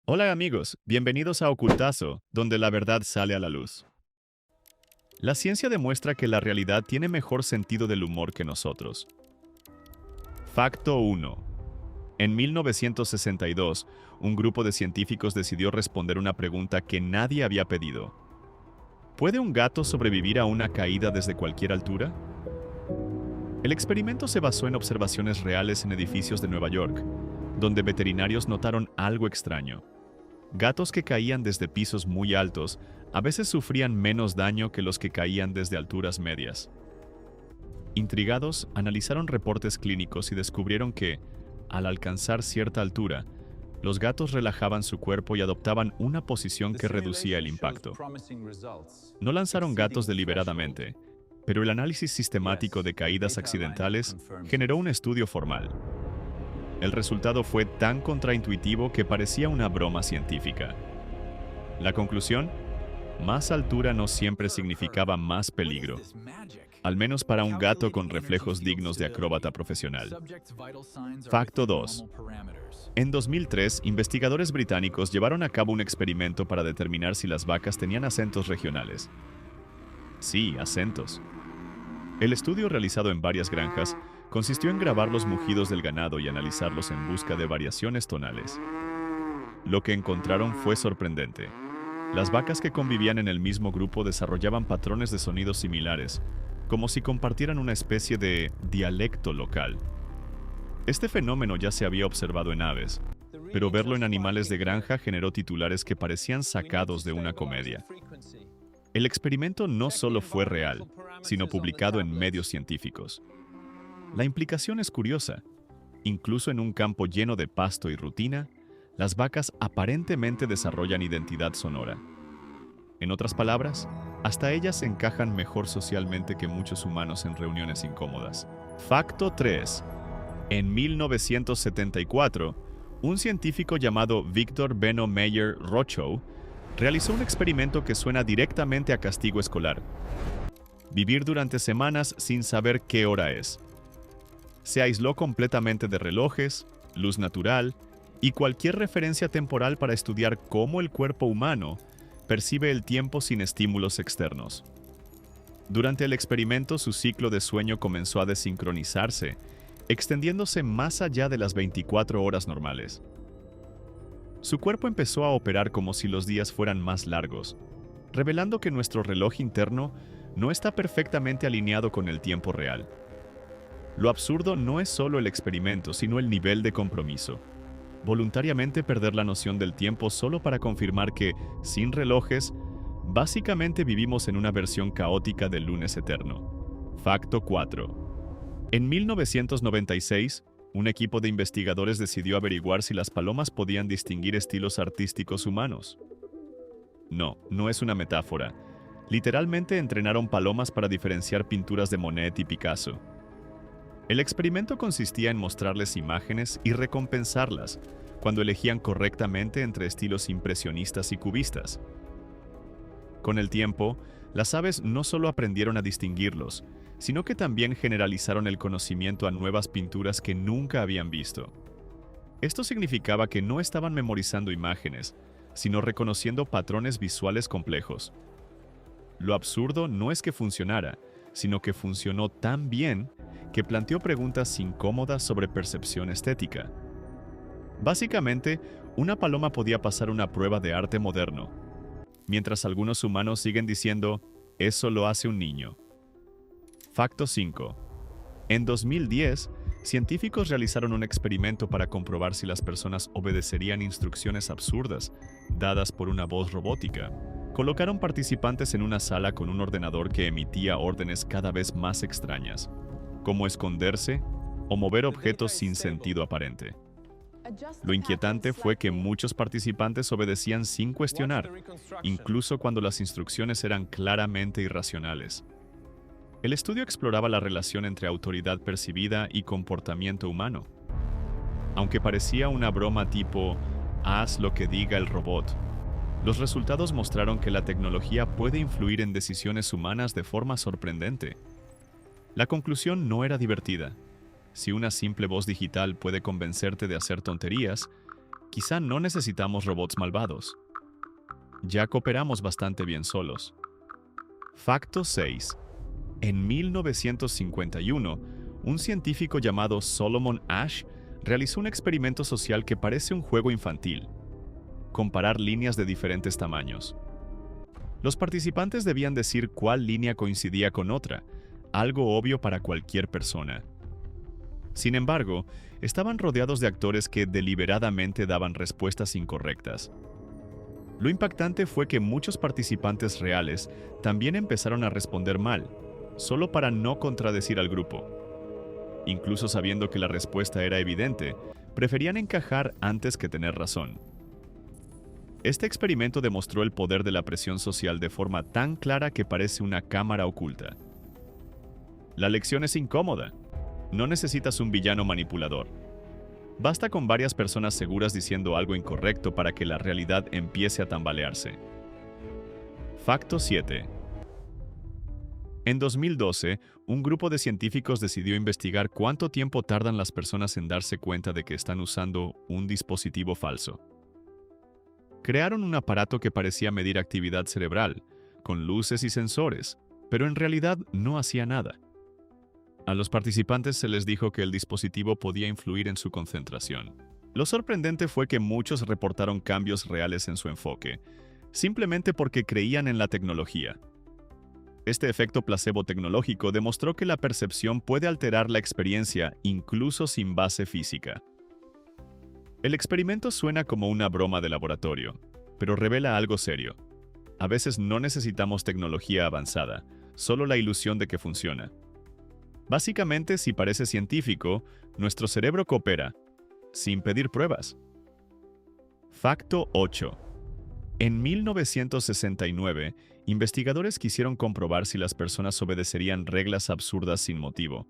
Hola amigos, bienvenidos a Ocultazo, donde la verdad sale a la luz. La ciencia demuestra que la realidad tiene mejor sentido del humor que nosotros. Facto 1. En 1962, un grupo de científicos decidió responder una pregunta que nadie había pedido. ¿Puede un gato sobrevivir a una caída desde cualquier altura? El experimento se basó en observaciones reales en edificios de Nueva York, donde veterinarios notaron algo extraño. Gatos que caían desde pisos muy altos a veces sufrían menos daño que los que caían desde alturas medias. Intrigados, analizaron reportes clínicos y descubrieron que, al alcanzar cierta altura, los gatos relajaban su cuerpo y adoptaban una posición que reducía el impacto. No lanzaron gatos deliberadamente, pero el análisis sistemático de caídas accidentales generó un estudio formal. El resultado fue tan contraintuitivo que parecía una broma científica. La conclusión: más altura no siempre significaba más peligro, al menos para un gato con reflejos dignos de acróbata profesional. Facto 2. En 2003, investigadores británicos llevaron a cabo un experimento para determinar si las vacas tenían acentos regionales. Sí, acentos. El estudio, realizado en varias granjas, consistió en grabar los mugidos del ganado y analizarlos en busca de variaciones tonales. Lo que encontraron fue sorprendente. Las vacas que convivían en el mismo grupo desarrollaban patrones de sonidos similares, como si compartieran una especie de dialecto local. Este fenómeno ya se había observado en aves, pero verlo en animales de granja generó titulares que parecían sacados de una comedia. El experimento no solo fue real, sino publicado en medios científicos. La implicación es curiosa. Incluso en un campo lleno de pasto y rutina, las vacas aparentemente desarrollan identidad sonora. En otras palabras, hasta ellas encajan mejor socialmente que muchos humanos en reuniones incómodas. Facto 3. En 1974, un científico llamado Victor Benno Meyer Rochow realizó un experimento que suena directamente a castigo escolar. Vivir durante semanas sin saber qué hora es. Se aisló completamente de relojes, luz natural y cualquier referencia temporal para estudiar cómo el cuerpo humano percibe el tiempo sin estímulos externos. Durante el experimento, su ciclo de sueño comenzó a desincronizarse, extendiéndose más allá de las 24 horas normales. Su cuerpo empezó a operar como si los días fueran más largos, revelando que nuestro reloj interno no está perfectamente alineado con el tiempo real. Lo absurdo no es solo el experimento, sino el nivel de compromiso. Voluntariamente perder la noción del tiempo solo para confirmar que, sin relojes, básicamente vivimos en una versión caótica del lunes eterno. Facto 4. En 1996, un equipo de investigadores decidió averiguar si las palomas podían distinguir estilos artísticos humanos. No, no es una metáfora. Literalmente entrenaron palomas para diferenciar pinturas de Monet y Picasso. El experimento consistía en mostrarles imágenes y recompensarlas cuando elegían correctamente entre estilos impresionistas y cubistas. Con el tiempo, las aves no solo aprendieron a distinguirlos, sino que también generalizaron el conocimiento a nuevas pinturas que nunca habían visto. Esto significaba que no estaban memorizando imágenes, sino reconociendo patrones visuales complejos. Lo absurdo no es que funcionara, sino que funcionó tan bien que planteó preguntas incómodas sobre percepción estética. Básicamente, una paloma podía pasar una prueba de arte moderno, mientras algunos humanos siguen diciendo, eso lo hace un niño. Facto 5. En 2010, científicos realizaron un experimento para comprobar si las personas obedecerían instrucciones absurdas dadas por una voz robótica. Colocaron participantes en una sala con un ordenador que emitía órdenes cada vez más extrañas, como esconderse o mover objetos sin sentido aparente. Lo inquietante fue que muchos participantes obedecían sin cuestionar, incluso cuando las instrucciones eran claramente irracionales. El estudio exploraba la relación entre autoridad percibida y comportamiento humano. Aunque parecía una broma tipo, haz lo que diga el robot, los resultados mostraron que la tecnología puede influir en decisiones humanas de forma sorprendente. La conclusión no era divertida. Si una simple voz digital puede convencerte de hacer tonterías, Quizá no necesitamos robots malvados. Ya cooperamos bastante bien solos. Facto 6. En 1951, un científico llamado Solomon Asch realizó un experimento social que parece un juego infantil: comparar líneas de diferentes tamaños. Los participantes debían decir cuál línea coincidía con otra, algo obvio para cualquier persona. Sin embargo, estaban rodeados de actores que deliberadamente daban respuestas incorrectas. Lo impactante fue que muchos participantes reales también empezaron a responder mal, solo para no contradecir al grupo. Incluso sabiendo que la respuesta era evidente, preferían encajar antes que tener razón. Este experimento demostró el poder de la presión social de forma tan clara que parece una cámara oculta. La lección es incómoda. No necesitas un villano manipulador. Basta con varias personas seguras diciendo algo incorrecto para que la realidad empiece a tambalearse. Facto 7. En 2012, un grupo de científicos decidió investigar cuánto tiempo tardan las personas en darse cuenta de que están usando un dispositivo falso. Crearon un aparato que parecía medir actividad cerebral, con luces y sensores, pero en realidad no hacía nada. A los participantes se les dijo que el dispositivo podía influir en su concentración. Lo sorprendente fue que muchos reportaron cambios reales en su enfoque, simplemente porque creían en la tecnología. Este efecto placebo tecnológico demostró que la percepción puede alterar la experiencia incluso sin base física. El experimento suena como una broma de laboratorio, pero revela algo serio. A veces no necesitamos tecnología avanzada, solo la ilusión de que funciona. Básicamente, si parece científico, nuestro cerebro coopera, sin pedir pruebas. Facto 8. En 1969, investigadores quisieron comprobar si las personas obedecerían reglas absurdas sin motivo.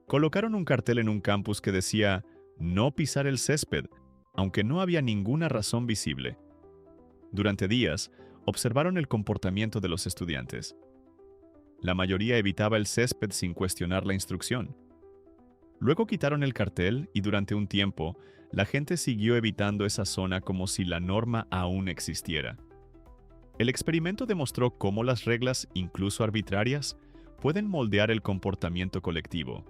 Colocaron un cartel en un campus que decía "No pisar el césped", aunque no había ninguna razón visible. Durante días, observaron el comportamiento de los estudiantes. La mayoría evitaba el césped sin cuestionar la instrucción. Luego quitaron el cartel y durante un tiempo, la gente siguió evitando esa zona como si la norma aún existiera. El experimento demostró cómo las reglas, incluso arbitrarias, pueden moldear el comportamiento colectivo.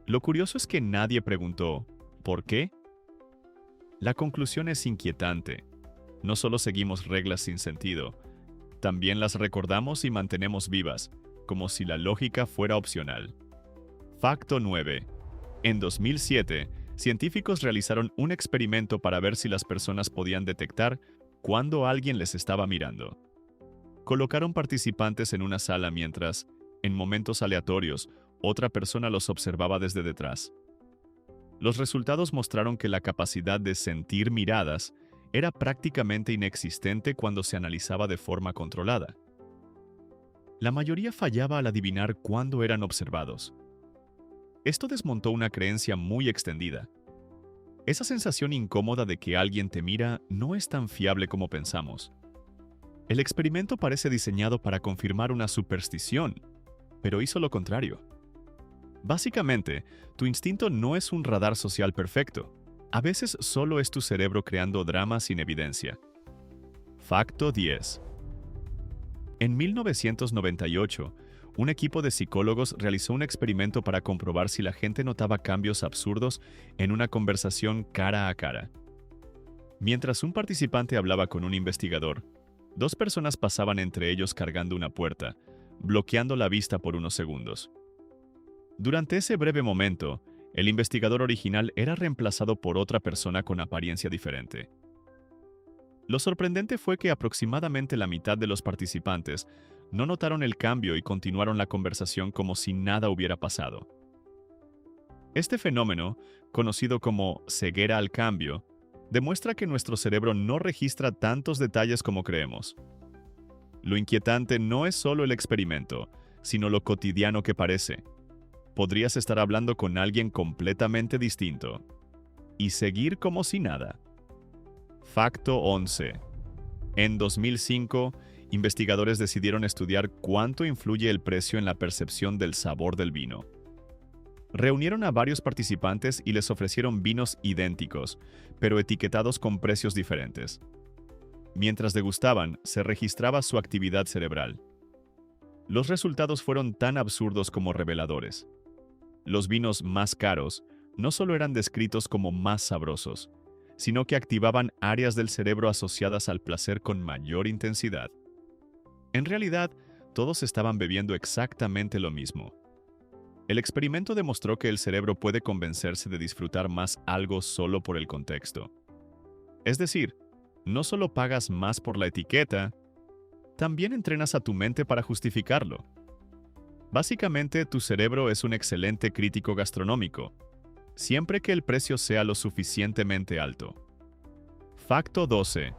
Lo curioso es que nadie preguntó ¿por qué? La conclusión es inquietante. No solo seguimos reglas sin sentido, también las recordamos y mantenemos vivas, como si la lógica fuera opcional. Facto 9. En 2007, científicos realizaron un experimento para ver si las personas podían detectar cuando alguien les estaba mirando. Colocaron participantes en una sala mientras, en momentos aleatorios, otra persona los observaba desde detrás. Los resultados mostraron que la capacidad de sentir miradas era prácticamente inexistente cuando se analizaba de forma controlada. La mayoría fallaba al adivinar cuándo eran observados. Esto desmontó una creencia muy extendida. Esa sensación incómoda de que alguien te mira no es tan fiable como pensamos. El experimento parece diseñado para confirmar una superstición, pero hizo lo contrario. Básicamente, tu instinto no es un radar social perfecto. A veces solo es tu cerebro creando drama sin evidencia. Facto 10. En 1998, un equipo de psicólogos realizó un experimento para comprobar si la gente notaba cambios absurdos en una conversación cara a cara. Mientras un participante hablaba con un investigador, dos personas pasaban entre ellos cargando una puerta, bloqueando la vista por unos segundos. Durante ese breve momento, el investigador original era reemplazado por otra persona con apariencia diferente. Lo sorprendente fue que aproximadamente la mitad de los participantes no notaron el cambio y continuaron la conversación como si nada hubiera pasado. Este fenómeno, conocido como ceguera al cambio, demuestra que nuestro cerebro no registra tantos detalles como creemos. Lo inquietante no es solo el experimento, sino lo cotidiano que parece. Podrías estar hablando con alguien completamente distinto y seguir como si nada. Facto 11. En 2005, investigadores decidieron estudiar cuánto influye el precio en la percepción del sabor del vino. Reunieron a varios participantes y les ofrecieron vinos idénticos, pero etiquetados con precios diferentes. Mientras degustaban, se registraba su actividad cerebral. Los resultados fueron tan absurdos como reveladores. Los vinos más caros no solo eran descritos como más sabrosos, sino que activaban áreas del cerebro asociadas al placer con mayor intensidad. En realidad, todos estaban bebiendo exactamente lo mismo. El experimento demostró que el cerebro puede convencerse de disfrutar más algo solo por el contexto. Es decir, no solo pagas más por la etiqueta, también entrenas a tu mente para justificarlo. Básicamente, tu cerebro es un excelente crítico gastronómico, siempre que el precio sea lo suficientemente alto. Facto 12.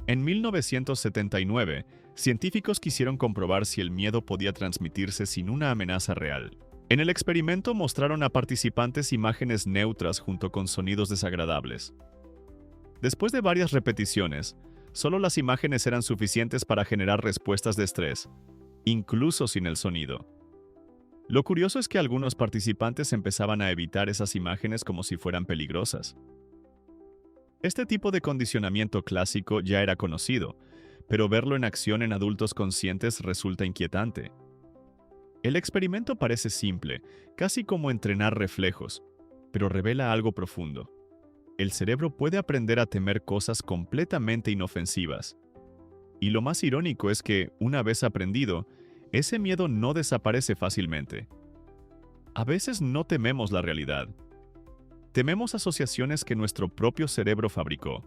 En 1979, científicos quisieron comprobar si el miedo podía transmitirse sin una amenaza real. En el experimento mostraron a participantes imágenes neutras junto con sonidos desagradables. Después de varias repeticiones, solo las imágenes eran suficientes para generar respuestas de estrés, incluso sin el sonido. Lo curioso es que algunos participantes empezaban a evitar esas imágenes como si fueran peligrosas. Este tipo de condicionamiento clásico ya era conocido, pero verlo en acción en adultos conscientes resulta inquietante. El experimento parece simple, casi como entrenar reflejos, pero revela algo profundo. El cerebro puede aprender a temer cosas completamente inofensivas. Y lo más irónico es que, una vez aprendido, ese miedo no desaparece fácilmente. A veces no tememos la realidad. Tememos asociaciones que nuestro propio cerebro fabricó.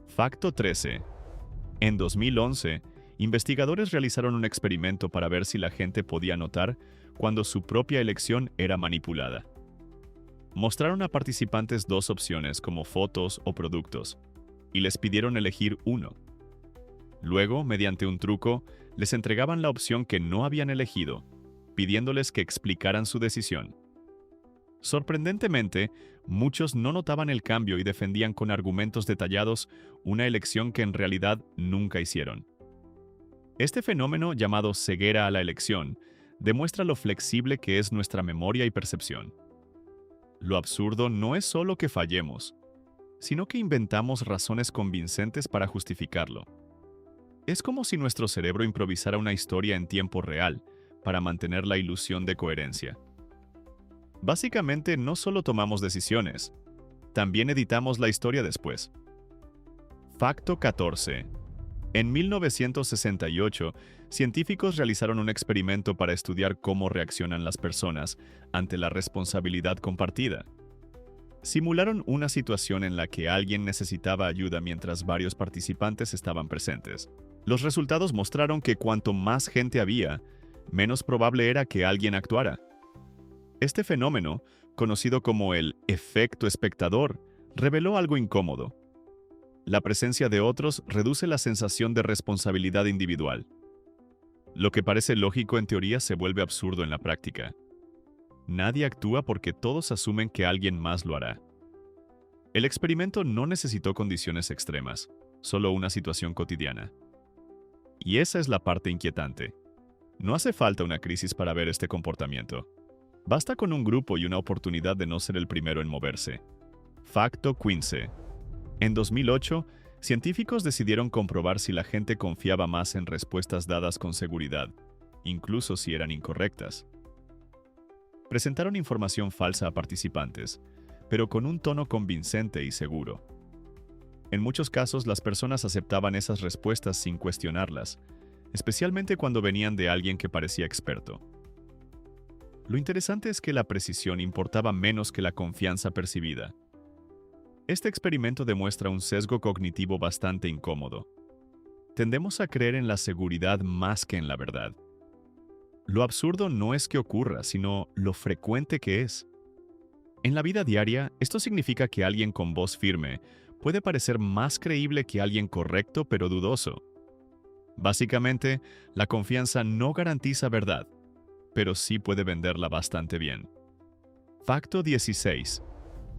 Facto 13. En 2011, investigadores realizaron un experimento para ver si la gente podía notar cuando su propia elección era manipulada. Mostraron a participantes dos opciones como fotos o productos, y les pidieron elegir uno. Luego, mediante un truco, les entregaban la opción que no habían elegido, pidiéndoles que explicaran su decisión. Sorprendentemente, muchos no notaban el cambio y defendían con argumentos detallados una elección que en realidad nunca hicieron. Este fenómeno, llamado ceguera a la elección, demuestra lo flexible que es nuestra memoria y percepción. Lo absurdo no es solo que fallemos, sino que inventamos razones convincentes para justificarlo. Es como si nuestro cerebro improvisara una historia en tiempo real para mantener la ilusión de coherencia. Básicamente, no solo tomamos decisiones, también editamos la historia después. Facto 14. En 1968, científicos realizaron un experimento para estudiar cómo reaccionan las personas ante la responsabilidad compartida. Simularon una situación en la que alguien necesitaba ayuda mientras varios participantes estaban presentes. Los resultados mostraron que cuanto más gente había, menos probable era que alguien actuara. Este fenómeno, conocido como el efecto espectador, reveló algo incómodo. La presencia de otros reduce la sensación de responsabilidad individual. Lo que parece lógico en teoría se vuelve absurdo en la práctica. Nadie actúa porque todos asumen que alguien más lo hará. El experimento no necesitó condiciones extremas, solo una situación cotidiana. Y esa es la parte inquietante. No hace falta una crisis para ver este comportamiento. Basta con un grupo y una oportunidad de no ser el primero en moverse. Facto 15. En 2008, científicos decidieron comprobar si la gente confiaba más en respuestas dadas con seguridad, incluso si eran incorrectas. Presentaron información falsa a participantes, pero con un tono convincente y seguro. En muchos casos, las personas aceptaban esas respuestas sin cuestionarlas, especialmente cuando venían de alguien que parecía experto. Lo interesante es que la precisión importaba menos que la confianza percibida. Este experimento demuestra un sesgo cognitivo bastante incómodo. Tendemos a creer en la seguridad más que en la verdad. Lo absurdo no es que ocurra, sino lo frecuente que es. En la vida diaria, esto significa que alguien con voz firme puede parecer más creíble que alguien correcto pero dudoso. Básicamente, la confianza no garantiza verdad, pero sí puede venderla bastante bien. Facto 16.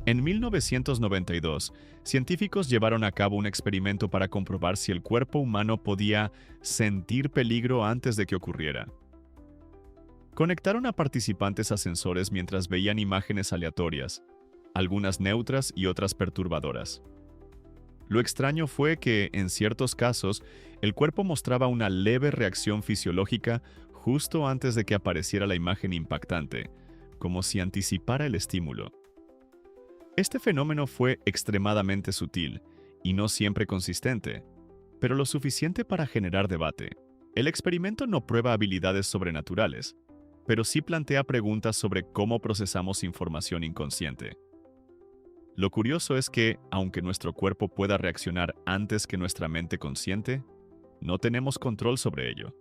En 1992, científicos llevaron a cabo un experimento para comprobar si el cuerpo humano podía sentir peligro antes de que ocurriera. Conectaron a participantes a sensores mientras veían imágenes aleatorias, algunas neutras y otras perturbadoras. Lo extraño fue que, en ciertos casos, el cuerpo mostraba una leve reacción fisiológica justo antes de que apareciera la imagen impactante, como si anticipara el estímulo. Este fenómeno fue extremadamente sutil y no siempre consistente, pero lo suficiente para generar debate. El experimento no prueba habilidades sobrenaturales, pero sí plantea preguntas sobre cómo procesamos información inconsciente. Lo curioso es que, aunque nuestro cuerpo pueda reaccionar antes que nuestra mente consciente, no tenemos control sobre ello.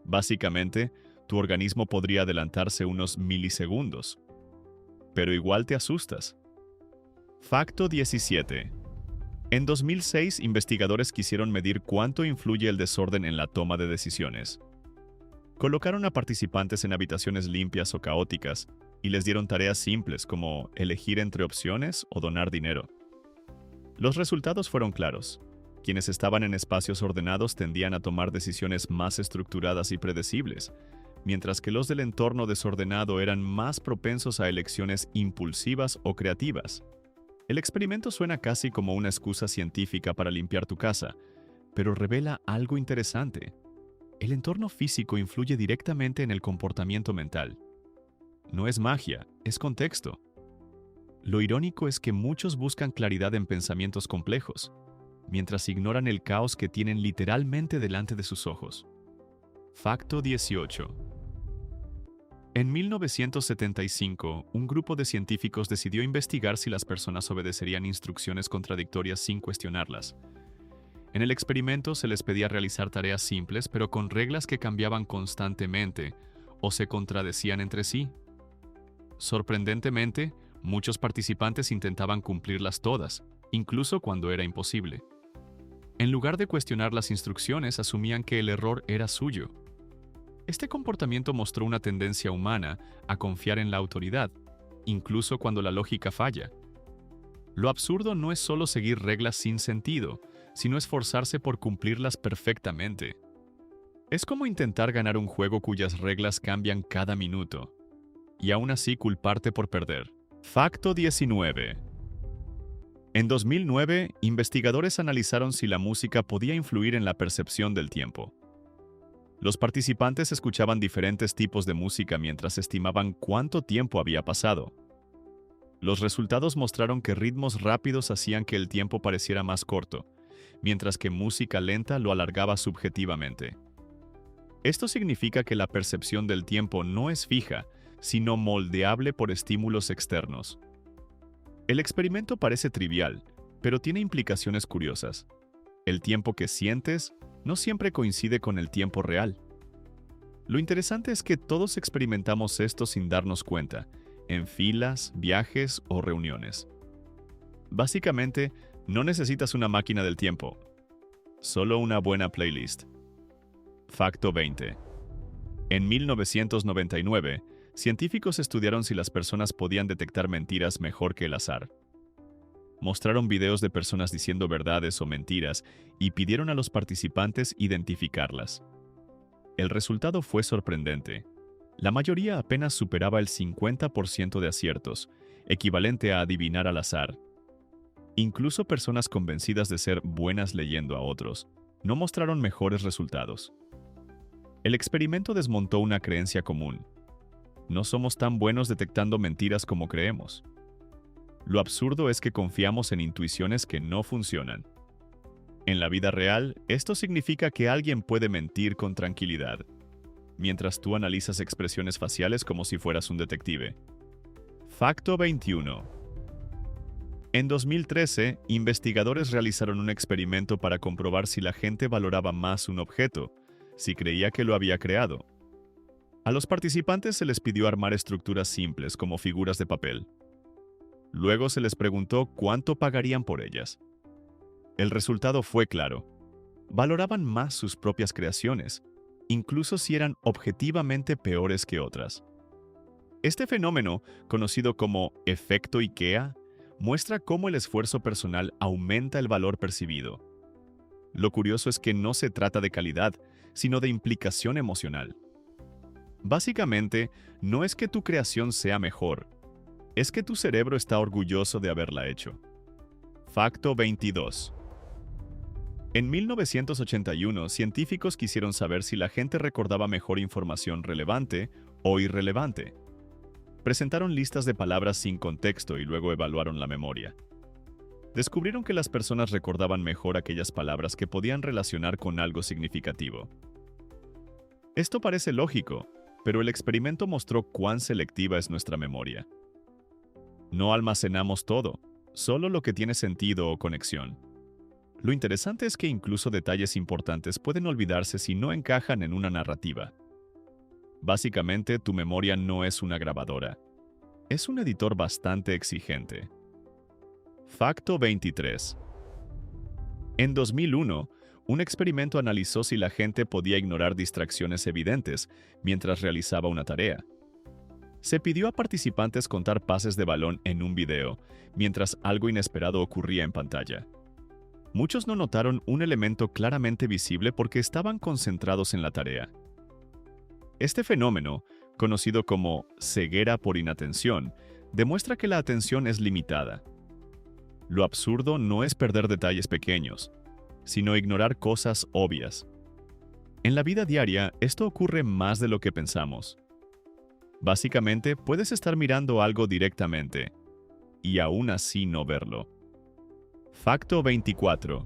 Básicamente, tu organismo podría adelantarse unos milisegundos, pero igual te asustas. Facto 17. En 2006, investigadores quisieron medir cuánto influye el desorden en la toma de decisiones. Colocaron a participantes en habitaciones limpias o caóticas y les dieron tareas simples como elegir entre opciones o donar dinero. Los resultados fueron claros. Quienes estaban en espacios ordenados tendían a tomar decisiones más estructuradas y predecibles, mientras que los del entorno desordenado eran más propensos a elecciones impulsivas o creativas. El experimento suena casi como una excusa científica para limpiar tu casa, pero revela algo interesante. El entorno físico influye directamente en el comportamiento mental. No es magia, es contexto. Lo irónico es que muchos buscan claridad en pensamientos complejos, mientras ignoran el caos que tienen literalmente delante de sus ojos. Facto 18. En 1975, un grupo de científicos decidió investigar si las personas obedecerían instrucciones contradictorias sin cuestionarlas. En el experimento se les pedía realizar tareas simples, pero con reglas que cambiaban constantemente o se contradecían entre sí. Sorprendentemente, muchos participantes intentaban cumplirlas todas, incluso cuando era imposible. En lugar de cuestionar las instrucciones, asumían que el error era suyo. Este comportamiento mostró una tendencia humana a confiar en la autoridad, incluso cuando la lógica falla. Lo absurdo no es solo seguir reglas sin sentido, sino esforzarse por cumplirlas perfectamente. Es como intentar ganar un juego cuyas reglas cambian cada minuto, y aún así culparte por perder. Facto 19. En 2009, investigadores analizaron si la música podía influir en la percepción del tiempo. Los participantes escuchaban diferentes tipos de música mientras estimaban cuánto tiempo había pasado. Los resultados mostraron que ritmos rápidos hacían que el tiempo pareciera más corto, mientras que música lenta lo alargaba subjetivamente. Esto significa que la percepción del tiempo no es fija, sino moldeable por estímulos externos. El experimento parece trivial, pero tiene implicaciones curiosas. El tiempo que sientes no siempre coincide con el tiempo real. Lo interesante es que todos experimentamos esto sin darnos cuenta, en filas, viajes o reuniones. Básicamente, no necesitas una máquina del tiempo, solo una buena playlist. Facto 20. En 1999, científicos estudiaron si las personas podían detectar mentiras mejor que el azar. Mostraron videos de personas diciendo verdades o mentiras y pidieron a los participantes identificarlas. El resultado fue sorprendente. La mayoría apenas superaba el 50% de aciertos, equivalente a adivinar al azar. Incluso personas convencidas de ser buenas leyendo a otros no mostraron mejores resultados. El experimento desmontó una creencia común. No somos tan buenos detectando mentiras como creemos. Lo absurdo es que confiamos en intuiciones que no funcionan. En la vida real, esto significa que alguien puede mentir con tranquilidad, mientras tú analizas expresiones faciales como si fueras un detective. Facto 21. En 2013, investigadores realizaron un experimento para comprobar si la gente valoraba más un objeto, si creía que lo había creado. A los participantes se les pidió armar estructuras simples como figuras de papel. Luego se les preguntó cuánto pagarían por ellas. El resultado fue claro. Valoraban más sus propias creaciones, incluso si eran objetivamente peores que otras. Este fenómeno, conocido como efecto IKEA, muestra cómo el esfuerzo personal aumenta el valor percibido. Lo curioso es que no se trata de calidad, sino de implicación emocional. Básicamente, no es que tu creación sea mejor, es que tu cerebro está orgulloso de haberla hecho. Facto 22. En 1981, científicos quisieron saber si la gente recordaba mejor información relevante o irrelevante. Presentaron listas de palabras sin contexto y luego evaluaron la memoria. Descubrieron que las personas recordaban mejor aquellas palabras que podían relacionar con algo significativo. Esto parece lógico, pero el experimento mostró cuán selectiva es nuestra memoria. No almacenamos todo, solo lo que tiene sentido o conexión. Lo interesante es que incluso detalles importantes pueden olvidarse si no encajan en una narrativa. Básicamente, tu memoria no es una grabadora. Es un editor bastante exigente. Facto 23. En 2001, un experimento analizó si la gente podía ignorar distracciones evidentes mientras realizaba una tarea. Se pidió a participantes contar pases de balón en un video, mientras algo inesperado ocurría en pantalla. Muchos no notaron un elemento claramente visible porque estaban concentrados en la tarea. Este fenómeno, conocido como ceguera por inatención, demuestra que la atención es limitada. Lo absurdo no es perder detalles pequeños, sino ignorar cosas obvias. En la vida diaria, esto ocurre más de lo que pensamos. Básicamente, puedes estar mirando algo directamente y aún así no verlo. Facto 24.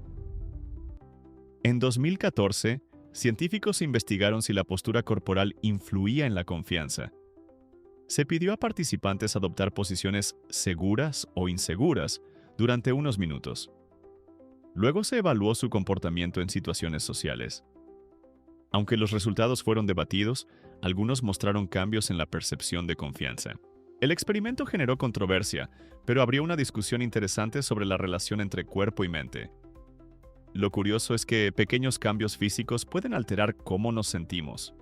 En 2014, científicos investigaron si la postura corporal influía en la confianza. Se pidió a participantes adoptar posiciones seguras o inseguras durante unos minutos. Luego se evaluó su comportamiento en situaciones sociales. Aunque los resultados fueron debatidos, algunos mostraron cambios en la percepción de confianza. El experimento generó controversia, pero abrió una discusión interesante sobre la relación entre cuerpo y mente. Lo curioso es que pequeños cambios físicos pueden alterar cómo nos sentimos.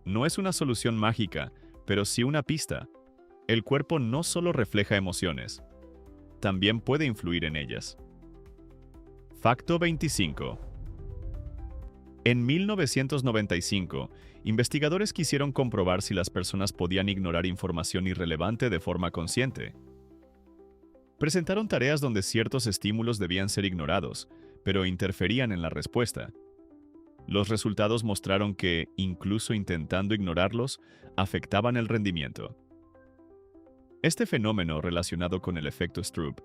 No es una solución mágica, pero sí una pista. El cuerpo no solo refleja emociones, también puede influir en ellas. Facto 25. En 1995, investigadores quisieron comprobar si las personas podían ignorar información irrelevante de forma consciente. Presentaron tareas donde ciertos estímulos debían ser ignorados, pero interferían en la respuesta. Los resultados mostraron que, incluso intentando ignorarlos, afectaban el rendimiento. Este fenómeno, relacionado con el efecto Stroop,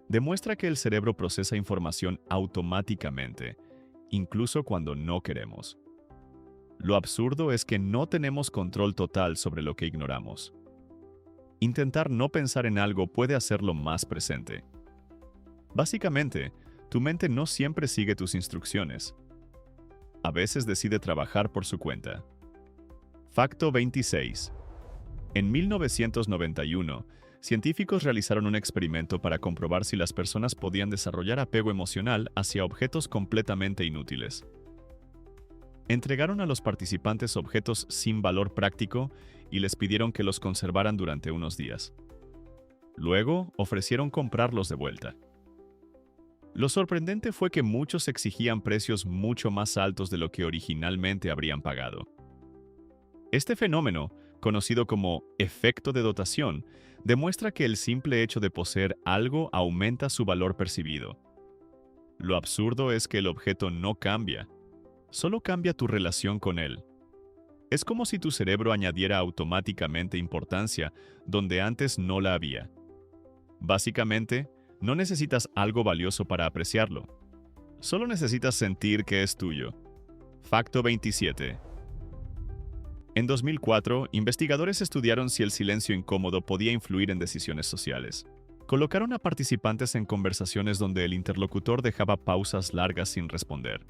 demuestra que el cerebro procesa información automáticamente, incluso cuando no queremos. Lo absurdo es que no tenemos control total sobre lo que ignoramos. Intentar no pensar en algo puede hacerlo más presente. Básicamente, tu mente no siempre sigue tus instrucciones. A veces decide trabajar por su cuenta. Facto 26. En 1991, científicos realizaron un experimento para comprobar si las personas podían desarrollar apego emocional hacia objetos completamente inútiles. Entregaron a los participantes objetos sin valor práctico y les pidieron que los conservaran durante unos días. Luego, ofrecieron comprarlos de vuelta. Lo sorprendente fue que muchos exigían precios mucho más altos de lo que originalmente habrían pagado. Este fenómeno, conocido como efecto de dotación, demuestra que el simple hecho de poseer algo aumenta su valor percibido. Lo absurdo es que el objeto no cambia, solo cambia tu relación con él. Es como si tu cerebro añadiera automáticamente importancia donde antes no la había. Básicamente, no necesitas algo valioso para apreciarlo. Solo necesitas sentir que es tuyo. Facto 27. En 2004, investigadores estudiaron si el silencio incómodo podía influir en decisiones sociales. Colocaron a participantes en conversaciones donde el interlocutor dejaba pausas largas sin responder.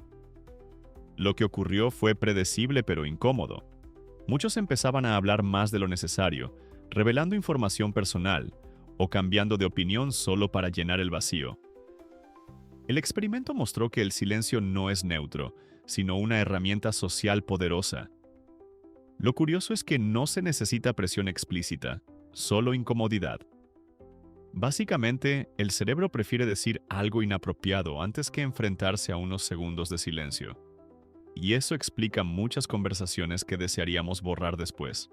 Lo que ocurrió fue predecible pero incómodo. Muchos empezaban a hablar más de lo necesario, revelando información personal o cambiando de opinión solo para llenar el vacío. El experimento mostró que el silencio no es neutro, sino una herramienta social poderosa. Lo curioso es que no se necesita presión explícita, solo incomodidad. Básicamente, el cerebro prefiere decir algo inapropiado antes que enfrentarse a unos segundos de silencio. y eso explica muchas conversaciones que desearíamos borrar después.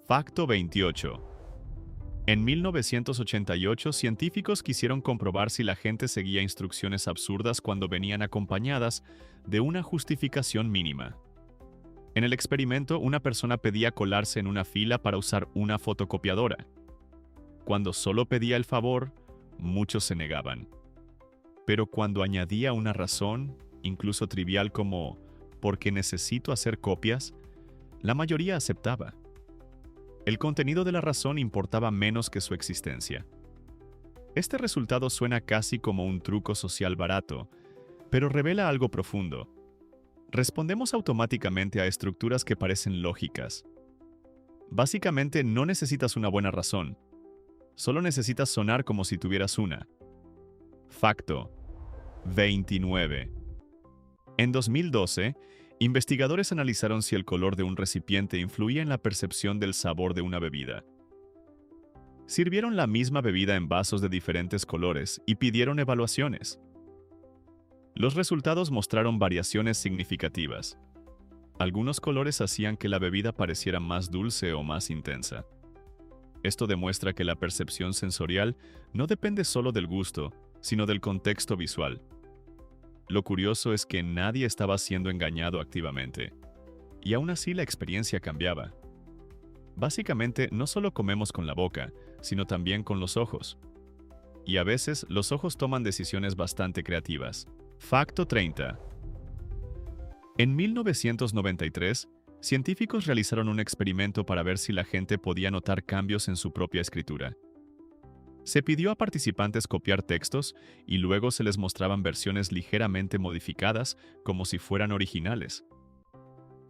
Facto 28. En 1988, científicos quisieron comprobar si la gente seguía instrucciones absurdas cuando venían acompañadas de una justificación mínima. En el experimento, una persona pedía colarse en una fila para usar una fotocopiadora. Cuando solo pedía el favor, muchos se negaban. Pero cuando añadía una razón, incluso trivial como «porque necesito hacer copias», la mayoría aceptaba. El contenido de la razón importaba menos que su existencia. Este resultado suena casi como un truco social barato, pero revela algo profundo. Respondemos automáticamente a estructuras que parecen lógicas. Básicamente, no necesitas una buena razón. Solo necesitas sonar como si tuvieras una. Facto 29. En 2012, investigadores analizaron si el color de un recipiente influía en la percepción del sabor de una bebida. Sirvieron la misma bebida en vasos de diferentes colores y pidieron evaluaciones. Los resultados mostraron variaciones significativas. Algunos colores hacían que la bebida pareciera más dulce o más intensa. Esto demuestra que la percepción sensorial no depende solo del gusto, sino del contexto visual. Lo curioso es que nadie estaba siendo engañado activamente, y aún así la experiencia cambiaba. Básicamente, no solo comemos con la boca, sino también con los ojos. Y a veces, los ojos toman decisiones bastante creativas. Facto 30. En 1993, científicos realizaron un experimento para ver si la gente podía notar cambios en su propia escritura. Se pidió a participantes copiar textos y luego se les mostraban versiones ligeramente modificadas como si fueran originales.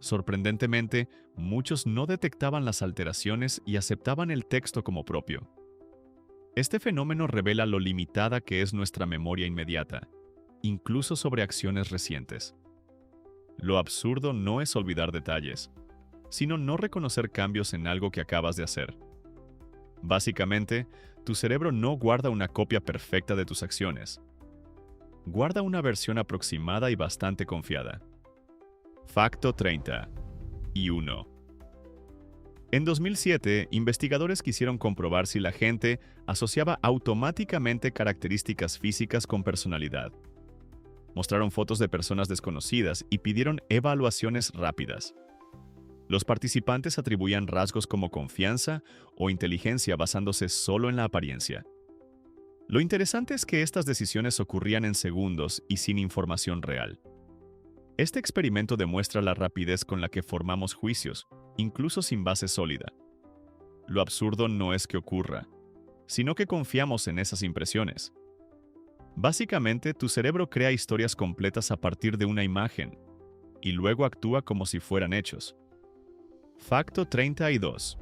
Sorprendentemente, muchos no detectaban las alteraciones y aceptaban el texto como propio. Este fenómeno revela lo limitada que es nuestra memoria inmediata, incluso sobre acciones recientes. Lo absurdo no es olvidar detalles, sino no reconocer cambios en algo que acabas de hacer. Básicamente, tu cerebro no guarda una copia perfecta de tus acciones. Guarda una versión aproximada y bastante confiada. Facto 31. En 2007, investigadores quisieron comprobar si la gente asociaba automáticamente características físicas con personalidad. Mostraron fotos de personas desconocidas y pidieron evaluaciones rápidas. Los participantes atribuían rasgos como confianza o inteligencia basándose solo en la apariencia. Lo interesante es que estas decisiones ocurrían en segundos y sin información real. Este experimento demuestra la rapidez con la que formamos juicios, incluso sin base sólida. Lo absurdo no es que ocurra, sino que confiamos en esas impresiones. Básicamente, tu cerebro crea historias completas a partir de una imagen, y luego actúa como si fueran hechos. Facto 32.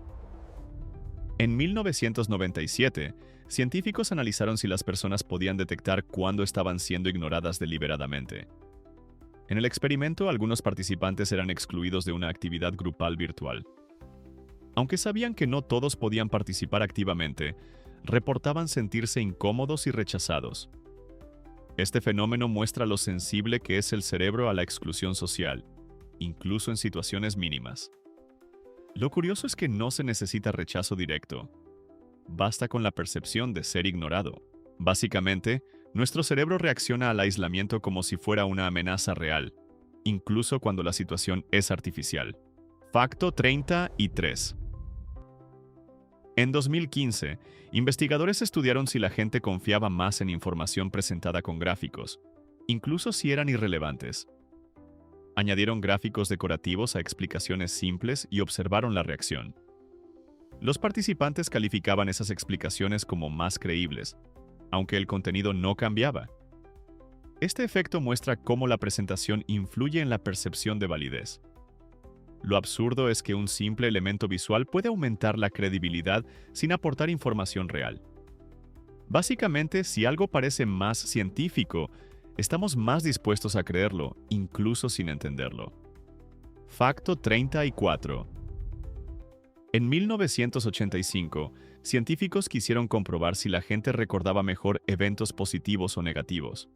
En 1997, científicos analizaron si las personas podían detectar cuándo estaban siendo ignoradas deliberadamente. En el experimento, algunos participantes eran excluidos de una actividad grupal virtual. Aunque sabían que no todos podían participar activamente, reportaban sentirse incómodos y rechazados. Este fenómeno muestra lo sensible que es el cerebro a la exclusión social, incluso en situaciones mínimas. Lo curioso es que no se necesita rechazo directo. Basta con la percepción de ser ignorado. Básicamente, nuestro cerebro reacciona al aislamiento como si fuera una amenaza real, incluso cuando la situación es artificial. Facto 33. En 2015, investigadores estudiaron si la gente confiaba más en información presentada con gráficos, incluso si eran irrelevantes. Añadieron gráficos decorativos a explicaciones simples y observaron la reacción. Los participantes calificaban esas explicaciones como más creíbles, aunque el contenido no cambiaba. Este efecto muestra cómo la presentación influye en la percepción de validez. Lo absurdo es que un simple elemento visual puede aumentar la credibilidad sin aportar información real. Básicamente, si algo parece más científico, estamos más dispuestos a creerlo, incluso sin entenderlo. Facto 34. En 1985, científicos quisieron comprobar si la gente recordaba mejor eventos positivos o negativos.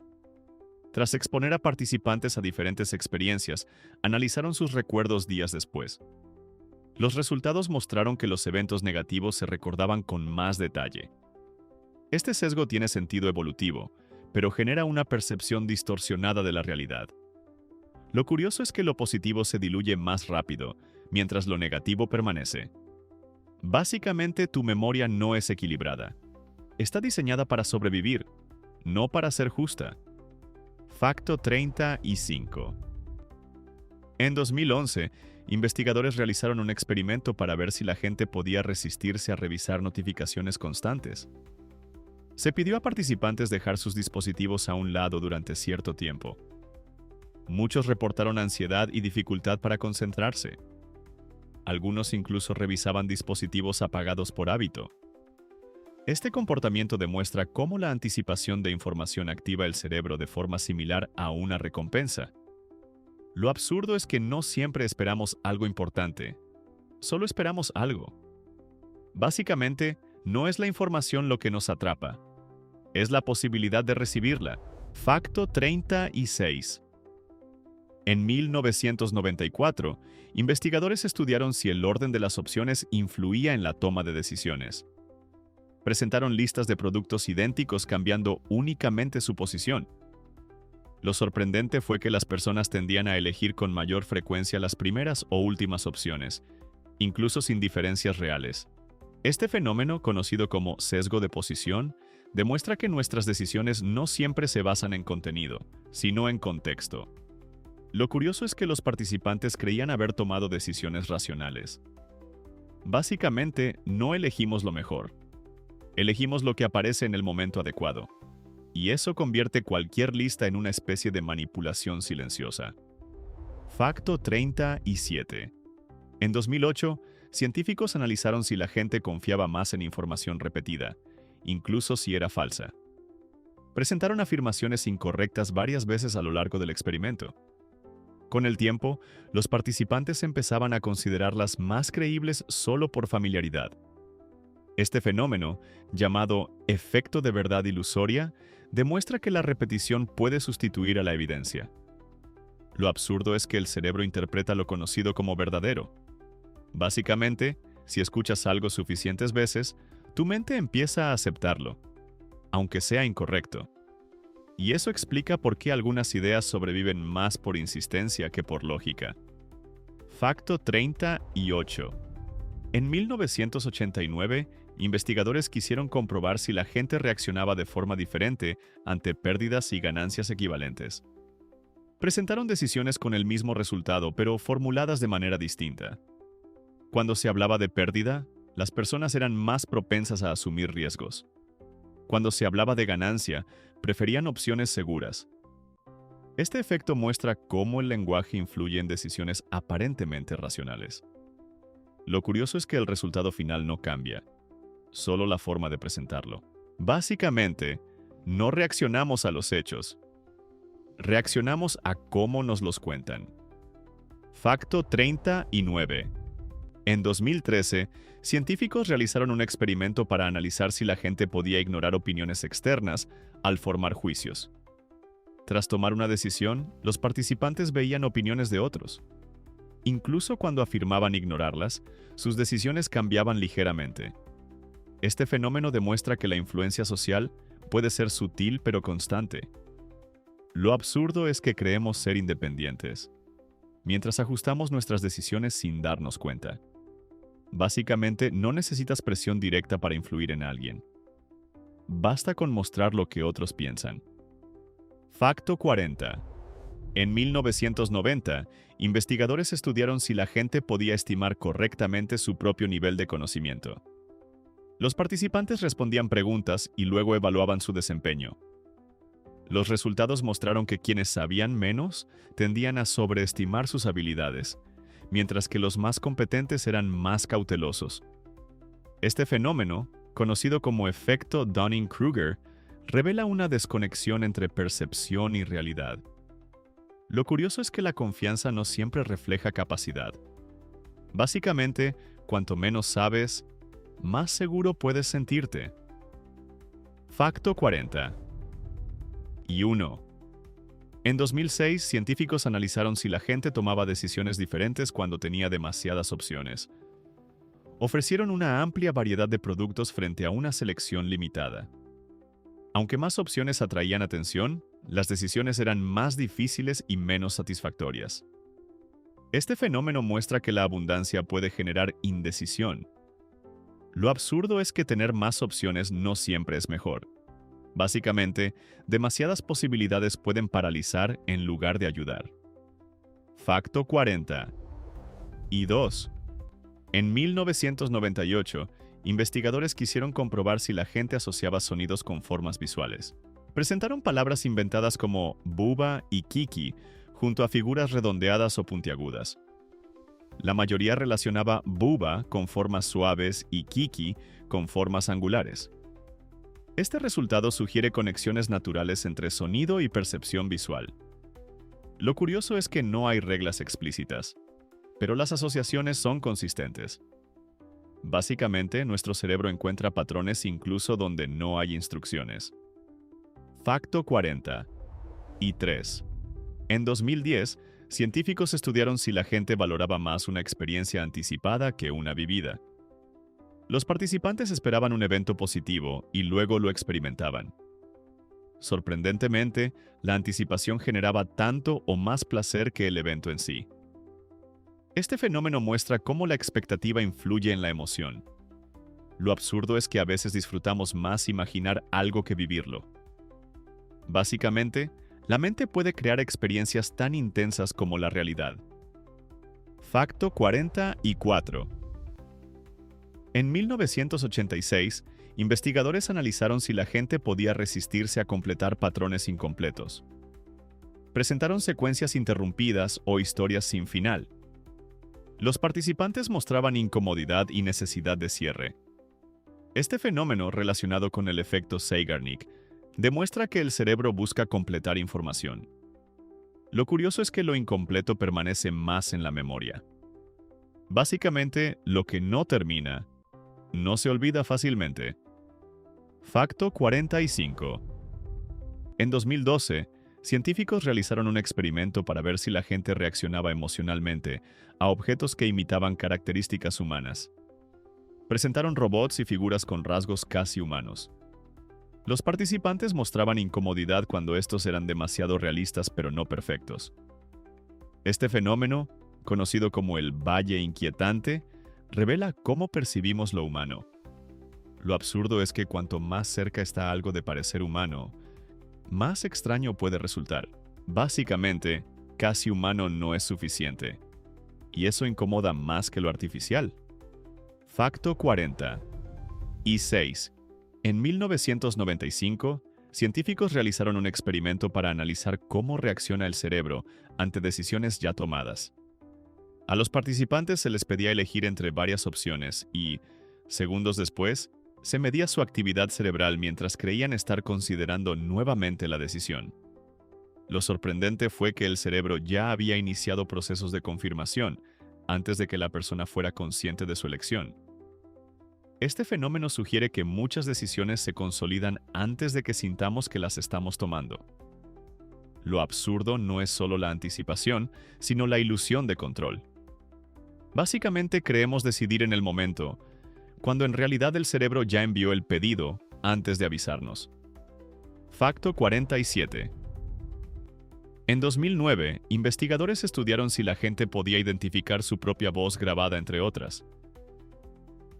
Tras exponer a participantes a diferentes experiencias, analizaron sus recuerdos días después. Los resultados mostraron que los eventos negativos se recordaban con más detalle. Este sesgo tiene sentido evolutivo, pero genera una percepción distorsionada de la realidad. Lo curioso es que lo positivo se diluye más rápido, mientras lo negativo permanece. Básicamente, tu memoria no es equilibrada. Está diseñada para sobrevivir, no para ser justa. Facto 35. En 2011, investigadores realizaron un experimento para ver si la gente podía resistirse a revisar notificaciones constantes. Se pidió a participantes dejar sus dispositivos a un lado durante cierto tiempo. Muchos reportaron ansiedad y dificultad para concentrarse. Algunos incluso revisaban dispositivos apagados por hábito. Este comportamiento demuestra cómo la anticipación de información activa el cerebro de forma similar a una recompensa. Lo absurdo es que no siempre esperamos algo importante, solo esperamos algo. Básicamente, no es la información lo que nos atrapa, es la posibilidad de recibirla. Facto 36. En 1994, investigadores estudiaron si el orden de las opciones influía en la toma de decisiones. Presentaron listas de productos idénticos cambiando únicamente su posición. Lo sorprendente fue que las personas tendían a elegir con mayor frecuencia las primeras o últimas opciones, incluso sin diferencias reales. Este fenómeno, conocido como sesgo de posición, demuestra que nuestras decisiones no siempre se basan en contenido, sino en contexto. Lo curioso es que los participantes creían haber tomado decisiones racionales. Básicamente, no elegimos lo mejor. Elegimos lo que aparece en el momento adecuado. Y eso convierte cualquier lista en una especie de manipulación silenciosa. Facto 37. En 2008, científicos analizaron si la gente confiaba más en información repetida, incluso si era falsa. Presentaron afirmaciones incorrectas varias veces a lo largo del experimento. Con el tiempo, los participantes empezaban a considerarlas más creíbles solo por familiaridad. Este fenómeno, llamado efecto de verdad ilusoria, demuestra que la repetición puede sustituir a la evidencia. Lo absurdo es que el cerebro interpreta lo conocido como verdadero. Básicamente, si escuchas algo suficientes veces, tu mente empieza a aceptarlo, aunque sea incorrecto. Y eso explica por qué algunas ideas sobreviven más por insistencia que por lógica. Facto 38. En 1989, investigadores quisieron comprobar si la gente reaccionaba de forma diferente ante pérdidas y ganancias equivalentes. Presentaron decisiones con el mismo resultado, pero formuladas de manera distinta. Cuando se hablaba de pérdida, las personas eran más propensas a asumir riesgos. Cuando se hablaba de ganancia, preferían opciones seguras. Este efecto muestra cómo el lenguaje influye en decisiones aparentemente racionales. Lo curioso es que el resultado final no cambia, solo la forma de presentarlo. Básicamente, no reaccionamos a los hechos, reaccionamos a cómo nos los cuentan. Facto 39. En 2013, científicos realizaron un experimento para analizar si la gente podía ignorar opiniones externas al formar juicios. Tras tomar una decisión, los participantes veían opiniones de otros. Incluso cuando afirmaban ignorarlas, sus decisiones cambiaban ligeramente. Este fenómeno demuestra que la influencia social puede ser sutil pero constante. Lo absurdo es que creemos ser independientes, mientras ajustamos nuestras decisiones sin darnos cuenta. Básicamente, no necesitas presión directa para influir en alguien. Basta con mostrar lo que otros piensan. Facto 40. En 1990, investigadores estudiaron si la gente podía estimar correctamente su propio nivel de conocimiento. Los participantes respondían preguntas y luego evaluaban su desempeño. Los resultados mostraron que quienes sabían menos tendían a sobreestimar sus habilidades, mientras que los más competentes eran más cautelosos. Este fenómeno, conocido como efecto Dunning-Kruger, revela una desconexión entre percepción y realidad. Lo curioso es que la confianza no siempre refleja capacidad. Básicamente, cuanto menos sabes, más seguro puedes sentirte. Facto 40. Y 1. En 2006, científicos analizaron si la gente tomaba decisiones diferentes cuando tenía demasiadas opciones. Ofrecieron una amplia variedad de productos frente a una selección limitada. Aunque más opciones atraían atención, las decisiones eran más difíciles y menos satisfactorias. Este fenómeno muestra que la abundancia puede generar indecisión. Lo absurdo es que tener más opciones no siempre es mejor. Básicamente, demasiadas posibilidades pueden paralizar en lugar de ayudar. Facto 40. Y 2. En 1998, investigadores quisieron comprobar si la gente asociaba sonidos con formas visuales. Presentaron palabras inventadas como buba y kiki junto a figuras redondeadas o puntiagudas. La mayoría relacionaba buba con formas suaves y kiki con formas angulares. Este resultado sugiere conexiones naturales entre sonido y percepción visual. Lo curioso es que no hay reglas explícitas, pero las asociaciones son consistentes. Básicamente, nuestro cerebro encuentra patrones incluso donde no hay instrucciones. Facto 40. Y 3. En 2010, científicos estudiaron si la gente valoraba más una experiencia anticipada que una vivida. Los participantes esperaban un evento positivo y luego lo experimentaban. Sorprendentemente, la anticipación generaba tanto o más placer que el evento en sí. Este fenómeno muestra cómo la expectativa influye en la emoción. Lo absurdo es que a veces disfrutamos más imaginar algo que vivirlo. Básicamente, la mente puede crear experiencias tan intensas como la realidad. Facto 44. En 1986, investigadores analizaron si la gente podía resistirse a completar patrones incompletos. Presentaron secuencias interrumpidas o historias sin final. Los participantes mostraban incomodidad y necesidad de cierre. Este fenómeno, relacionado con el efecto Zeigarnik, demuestra que el cerebro busca completar información. Lo curioso es que lo incompleto permanece más en la memoria. Básicamente, lo que no termina, no se olvida fácilmente. Facto 45. En 2012, científicos realizaron un experimento para ver si la gente reaccionaba emocionalmente a objetos que imitaban características humanas. Presentaron robots y figuras con rasgos casi humanos. Los participantes mostraban incomodidad cuando estos eran demasiado realistas pero no perfectos. Este fenómeno, conocido como el valle inquietante, revela cómo percibimos lo humano. Lo absurdo es que cuanto más cerca está algo de parecer humano, más extraño puede resultar. Básicamente, casi humano no es suficiente. Y eso incomoda más que lo artificial. Facto 40. Y 6. En 1995, científicos realizaron un experimento para analizar cómo reacciona el cerebro ante decisiones ya tomadas. A los participantes se les pedía elegir entre varias opciones y, segundos después, se medía su actividad cerebral mientras creían estar considerando nuevamente la decisión. Lo sorprendente fue que el cerebro ya había iniciado procesos de confirmación antes de que la persona fuera consciente de su elección. Este fenómeno sugiere que muchas decisiones se consolidan antes de que sintamos que las estamos tomando. Lo absurdo no es solo la anticipación, sino la ilusión de control. Básicamente creemos decidir en el momento, cuando en realidad el cerebro ya envió el pedido antes de avisarnos. Facto 47. En 2009, investigadores estudiaron si la gente podía identificar su propia voz grabada entre otras.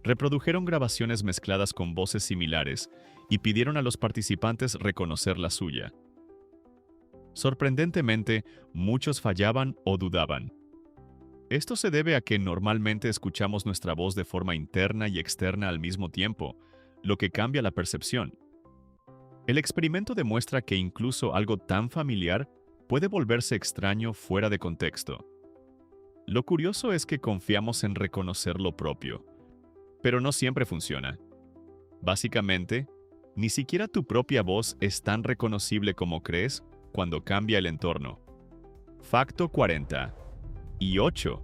Reprodujeron grabaciones mezcladas con voces similares y pidieron a los participantes reconocer la suya. Sorprendentemente, muchos fallaban o dudaban. Esto se debe a que normalmente escuchamos nuestra voz de forma interna y externa al mismo tiempo, lo que cambia la percepción. El experimento demuestra que incluso algo tan familiar puede volverse extraño fuera de contexto. Lo curioso es que confiamos en reconocer lo propio, pero no siempre funciona. Básicamente, ni siquiera tu propia voz es tan reconocible como crees cuando cambia el entorno. Facto 40. Y 8.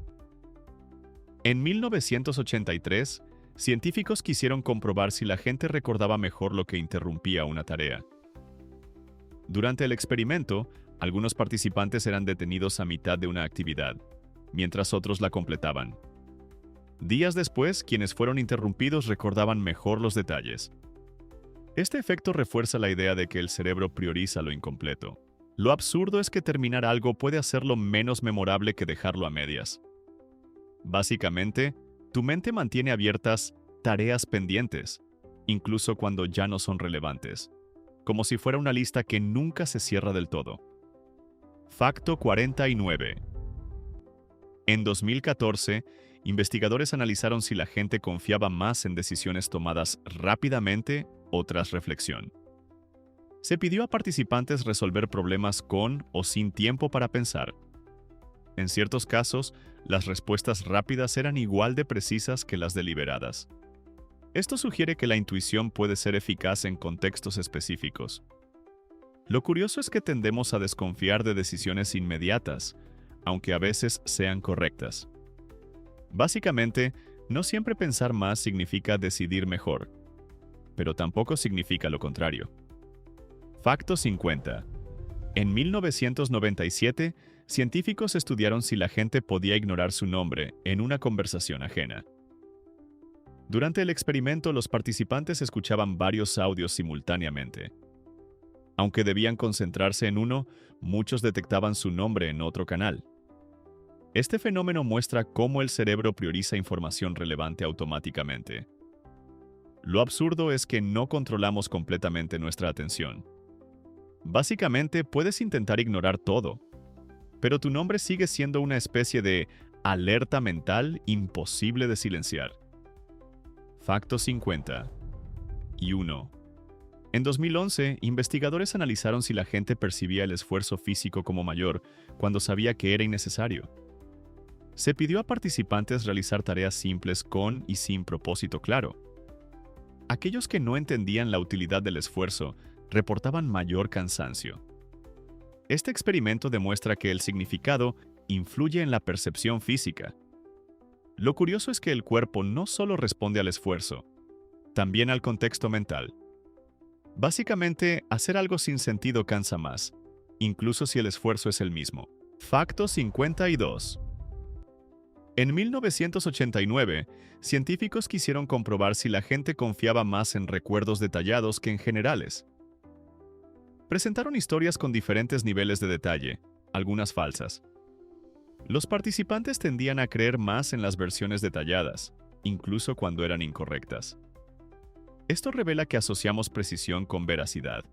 En 1983, científicos quisieron comprobar si la gente recordaba mejor lo que interrumpía una tarea. Durante el experimento, Algunos participantes eran detenidos a mitad de una actividad, mientras otros la completaban. Días después, quienes fueron interrumpidos recordaban mejor los detalles. Este efecto refuerza la idea de que el cerebro prioriza lo incompleto. Lo absurdo es que terminar algo puede hacerlo menos memorable que dejarlo a medias. Básicamente, tu mente mantiene abiertas tareas pendientes, incluso cuando ya no son relevantes, como si fuera una lista que nunca se cierra del todo. Facto 49. En 2014, investigadores analizaron si la gente confiaba más en decisiones tomadas rápidamente o tras reflexión. Se pidió a participantes resolver problemas con o sin tiempo para pensar. En ciertos casos, las respuestas rápidas eran igual de precisas que las deliberadas. Esto sugiere que la intuición puede ser eficaz en contextos específicos. Lo curioso es que tendemos a desconfiar de decisiones inmediatas, aunque a veces sean correctas. Básicamente, no siempre pensar más significa decidir mejor, pero tampoco significa lo contrario. Facto 50. En 1997, científicos estudiaron si la gente podía ignorar su nombre en una conversación ajena. Durante el experimento, los participantes escuchaban varios audios simultáneamente. Aunque debían concentrarse en uno, muchos detectaban su nombre en otro canal. Este fenómeno muestra cómo el cerebro prioriza información relevante automáticamente. Lo absurdo es que no controlamos completamente nuestra atención. Básicamente, puedes intentar ignorar todo, pero tu nombre sigue siendo una especie de alerta mental imposible de silenciar. Facto 50. Y 1. En 2011, investigadores analizaron si la gente percibía el esfuerzo físico como mayor cuando sabía que era innecesario. Se pidió a participantes realizar tareas simples con y sin propósito claro. Aquellos que no entendían la utilidad del esfuerzo reportaban mayor cansancio. Este experimento demuestra que el significado influye en la percepción física. Lo curioso es que el cuerpo no solo responde al esfuerzo, también al contexto mental. Básicamente, hacer algo sin sentido cansa más, incluso si el esfuerzo es el mismo. Facto 52. En 1989, científicos quisieron comprobar si la gente confiaba más en recuerdos detallados que en generales. Presentaron historias con diferentes niveles de detalle, algunas falsas. Los participantes tendían a creer más en las versiones detalladas, incluso cuando eran incorrectas. Esto revela que asociamos precisión con veracidad.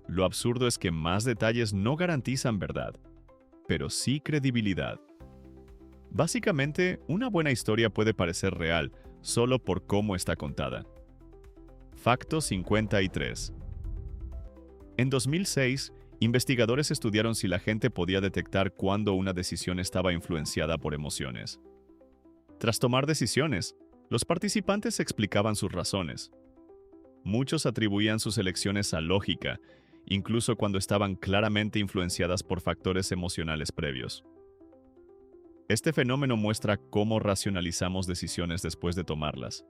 Lo absurdo es que más detalles no garantizan verdad, pero sí credibilidad. Básicamente, una buena historia puede parecer real solo por cómo está contada. Facto 53. En 2006, investigadores estudiaron si la gente podía detectar cuándo una decisión estaba influenciada por emociones. Tras tomar decisiones, los participantes explicaban sus razones. Muchos atribuían sus elecciones a lógica, incluso cuando estaban claramente influenciadas por factores emocionales previos. Este fenómeno muestra cómo racionalizamos decisiones después de tomarlas.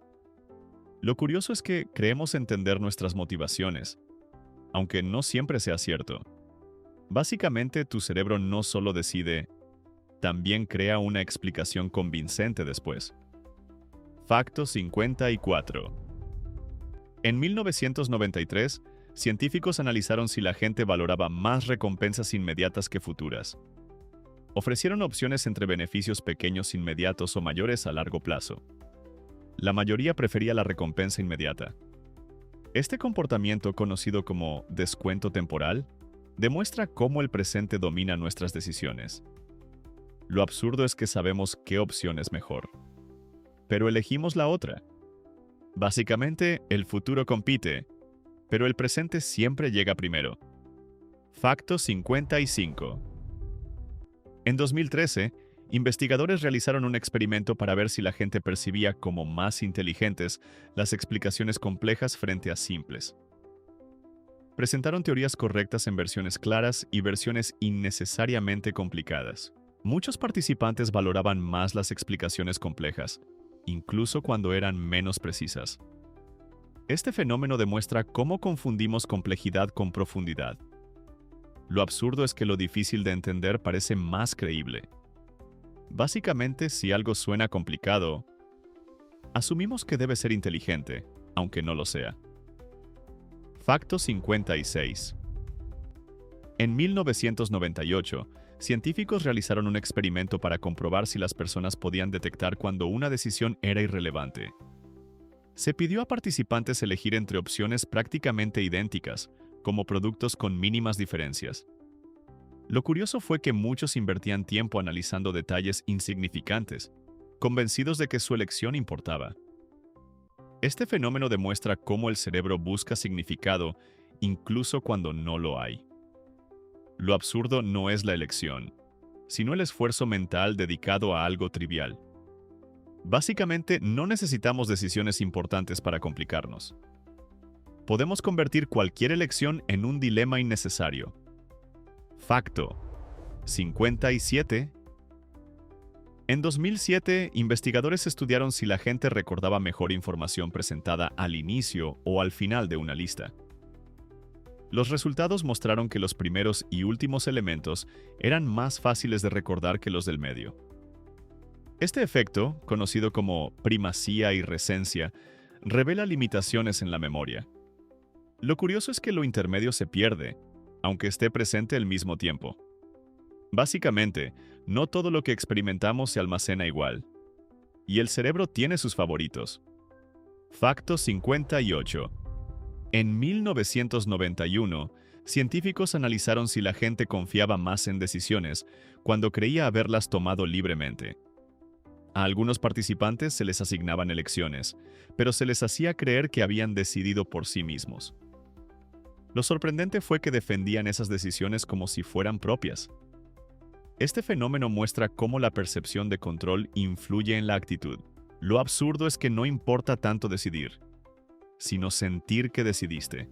Lo curioso es que creemos entender nuestras motivaciones, aunque no siempre sea cierto. Básicamente, tu cerebro no solo decide, también crea una explicación convincente después. Facto 54. En 1993, científicos analizaron si la gente valoraba más recompensas inmediatas que futuras. Ofrecieron opciones entre beneficios pequeños inmediatos o mayores a largo plazo. La mayoría prefería la recompensa inmediata. Este comportamiento, conocido como descuento temporal, demuestra cómo el presente domina nuestras decisiones. Lo absurdo es que sabemos qué opción es mejor, pero elegimos la otra. Básicamente, el futuro compite, pero el presente siempre llega primero. Facto 55. En 2013, investigadores realizaron un experimento para ver si la gente percibía como más inteligentes las explicaciones complejas frente a simples. Presentaron teorías correctas en versiones claras y versiones innecesariamente complicadas. Muchos participantes valoraban más las explicaciones complejas, incluso cuando eran menos precisas. Este fenómeno demuestra cómo confundimos complejidad con profundidad. Lo absurdo es que lo difícil de entender parece más creíble. Básicamente, si algo suena complicado, asumimos que debe ser inteligente, aunque no lo sea. Facto 56. En 1998, científicos realizaron un experimento para comprobar si las personas podían detectar cuando una decisión era irrelevante. Se pidió a participantes elegir entre opciones prácticamente idénticas, como productos con mínimas diferencias. Lo curioso fue que muchos invertían tiempo analizando detalles insignificantes, convencidos de que su elección importaba. Este fenómeno demuestra cómo el cerebro busca significado incluso cuando no lo hay. Lo absurdo no es la elección, sino el esfuerzo mental dedicado a algo trivial. Básicamente, no necesitamos decisiones importantes para complicarnos. Podemos convertir cualquier elección en un dilema innecesario. Facto 57. En 2007, investigadores estudiaron si la gente recordaba mejor información presentada al inicio o al final de una lista. Los resultados mostraron que los primeros y últimos elementos eran más fáciles de recordar que los del medio. Este efecto, conocido como primacía y recencia, revela limitaciones en la memoria. Lo curioso es que lo intermedio se pierde, aunque esté presente al mismo tiempo. Básicamente, no todo lo que experimentamos se almacena igual. Y el cerebro tiene sus favoritos. Facto 58. En 1991, científicos analizaron si la gente confiaba más en decisiones cuando creía haberlas tomado libremente. A algunos participantes se les asignaban elecciones, pero se les hacía creer que habían decidido por sí mismos. Lo sorprendente fue que defendían esas decisiones como si fueran propias. Este fenómeno muestra cómo la percepción de control influye en la actitud. Lo absurdo es que no importa tanto decidir, sino sentir que decidiste.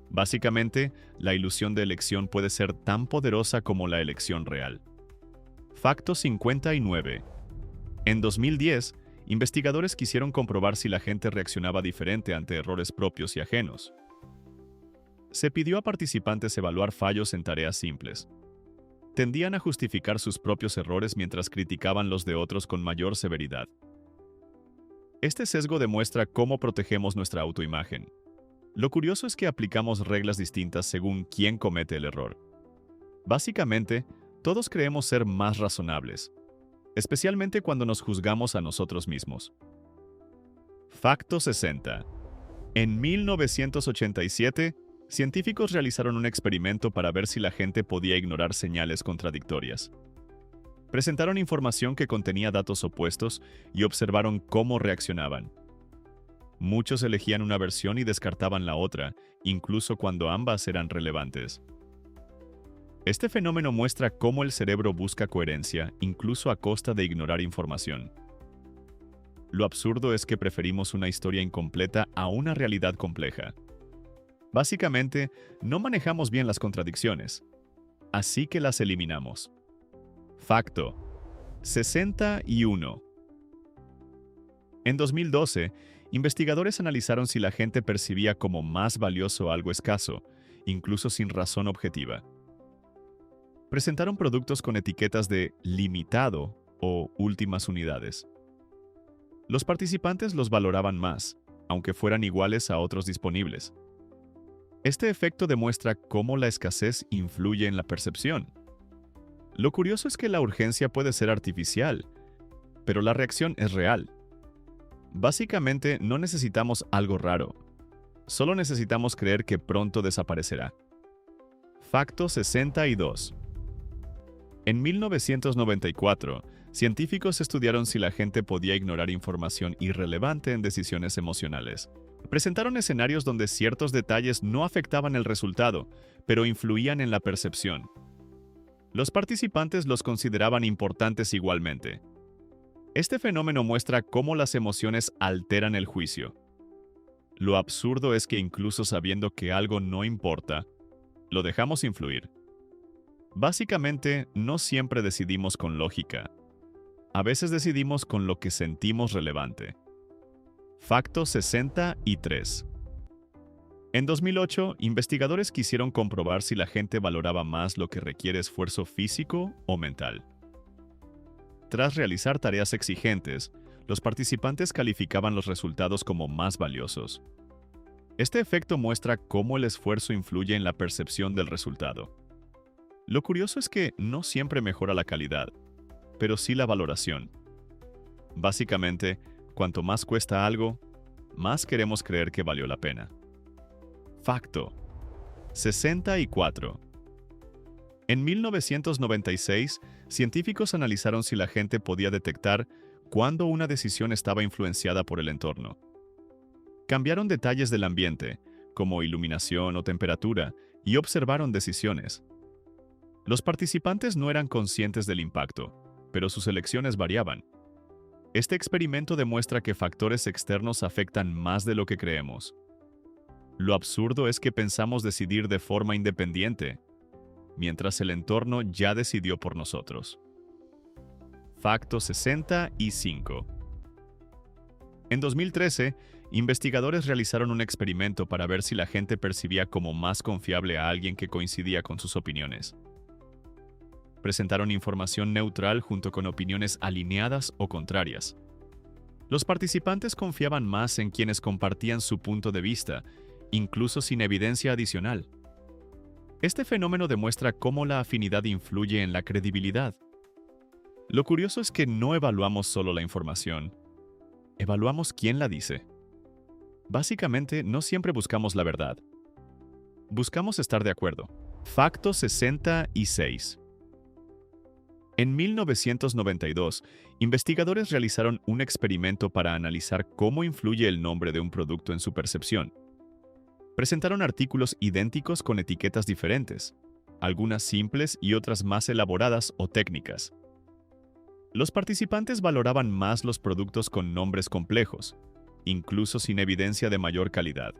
Básicamente, la ilusión de elección puede ser tan poderosa como la elección real. Facto 59. En 2010, investigadores quisieron comprobar si la gente reaccionaba diferente ante errores propios y ajenos. Se pidió a participantes evaluar fallos en tareas simples. Tendían a justificar sus propios errores mientras criticaban los de otros con mayor severidad. Este sesgo demuestra cómo protegemos nuestra autoimagen. Lo curioso es que aplicamos reglas distintas según quién comete el error. Básicamente, todos creemos ser más razonables, especialmente cuando nos juzgamos a nosotros mismos. Facto 60. En 1987, científicos realizaron un experimento para ver si la gente podía ignorar señales contradictorias. Presentaron información que contenía datos opuestos y observaron cómo reaccionaban. Muchos elegían una versión y descartaban la otra, incluso cuando ambas eran relevantes. Este fenómeno muestra cómo el cerebro busca coherencia, incluso a costa de ignorar información. Lo absurdo es que preferimos una historia incompleta a una realidad compleja. Básicamente, no manejamos bien las contradicciones, así que las eliminamos. Facto 61. En 2012, investigadores analizaron si la gente percibía como más valioso algo escaso, incluso sin razón objetiva. Presentaron productos con etiquetas de limitado o últimas unidades. Los participantes los valoraban más, aunque fueran iguales a otros disponibles. Este efecto demuestra cómo la escasez influye en la percepción. Lo curioso es que la urgencia puede ser artificial, pero la reacción es real. Básicamente, no necesitamos algo raro. Solo necesitamos creer que pronto desaparecerá. Facto 62. En 1994, científicos estudiaron si la gente podía ignorar información irrelevante en decisiones emocionales. Presentaron escenarios donde ciertos detalles no afectaban el resultado, pero influían en la percepción. Los participantes los consideraban importantes igualmente. Este fenómeno muestra cómo las emociones alteran el juicio. Lo absurdo es que incluso sabiendo que algo no importa, lo dejamos influir. Básicamente, no siempre decidimos con lógica. A veces decidimos con lo que sentimos relevante. Facto 63. En 2008, investigadores quisieron comprobar si la gente valoraba más lo que requiere esfuerzo físico o mental. Tras realizar tareas exigentes, los participantes calificaban los resultados como más valiosos. Este efecto muestra cómo el esfuerzo influye en la percepción del resultado. Lo curioso es que no siempre mejora la calidad, pero sí la valoración. Básicamente, cuanto más cuesta algo, más queremos creer que valió la pena. Facto 64. En 1996, científicos analizaron si la gente podía detectar cuándo una decisión estaba influenciada por el entorno. Cambiaron detalles del ambiente, como iluminación o temperatura, y observaron decisiones. Los participantes no eran conscientes del impacto, pero sus elecciones variaban. Este experimento demuestra que factores externos afectan más de lo que creemos. Lo absurdo es que pensamos decidir de forma independiente, mientras el entorno ya decidió por nosotros. Facto 65. En 2013, investigadores realizaron un experimento para ver si la gente percibía como más confiable a alguien que coincidía con sus opiniones. Presentaron información neutral junto con opiniones alineadas o contrarias. Los participantes confiaban más en quienes compartían su punto de vista, incluso sin evidencia adicional. Este fenómeno demuestra cómo la afinidad influye en la credibilidad. Lo curioso es que no evaluamos solo la información, evaluamos quién la dice. Básicamente, no siempre buscamos la verdad. Buscamos estar de acuerdo. Facto 66. En 1992, investigadores realizaron un experimento para analizar cómo influye el nombre de un producto en su percepción. Presentaron artículos idénticos con etiquetas diferentes, algunas simples y otras más elaboradas o técnicas. Los participantes valoraban más los productos con nombres complejos, incluso sin evidencia de mayor calidad.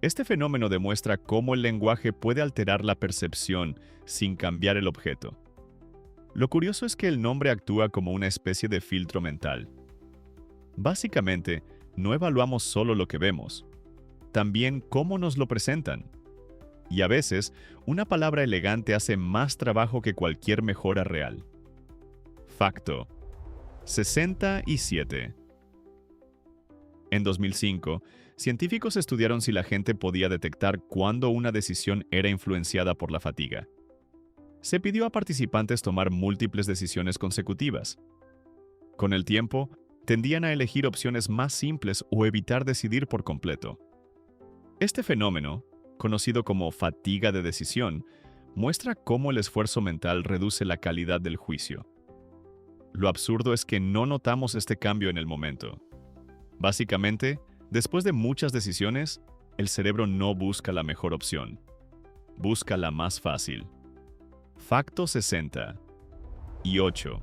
Este fenómeno demuestra cómo el lenguaje puede alterar la percepción sin cambiar el objeto. Lo curioso es que el nombre actúa como una especie de filtro mental. Básicamente, no evaluamos solo lo que vemos, también cómo nos lo presentan. Y a veces, una palabra elegante hace más trabajo que cualquier mejora real. Facto 67. En 2005, científicos estudiaron si la gente podía detectar cuándo una decisión era influenciada por la fatiga. Se pidió a participantes tomar múltiples decisiones consecutivas. Con el tiempo, tendían a elegir opciones más simples o evitar decidir por completo. Este fenómeno, conocido como fatiga de decisión, muestra cómo el esfuerzo mental reduce la calidad del juicio. Lo absurdo es que no notamos este cambio en el momento. Básicamente, después de muchas decisiones, el cerebro no busca la mejor opción. Busca la más fácil. Facto 68.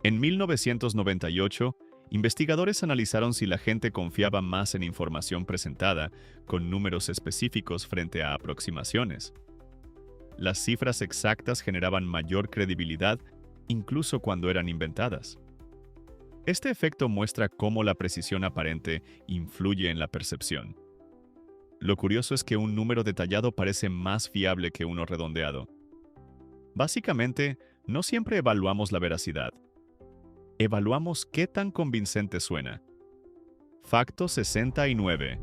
En 1998, investigadores analizaron si la gente confiaba más en información presentada con números específicos frente a aproximaciones. Las cifras exactas generaban mayor credibilidad incluso cuando eran inventadas. Este efecto muestra cómo la precisión aparente influye en la percepción. Lo curioso es que un número detallado parece más fiable que uno redondeado. Básicamente, no siempre evaluamos la veracidad. Evaluamos qué tan convincente suena. Facto 69.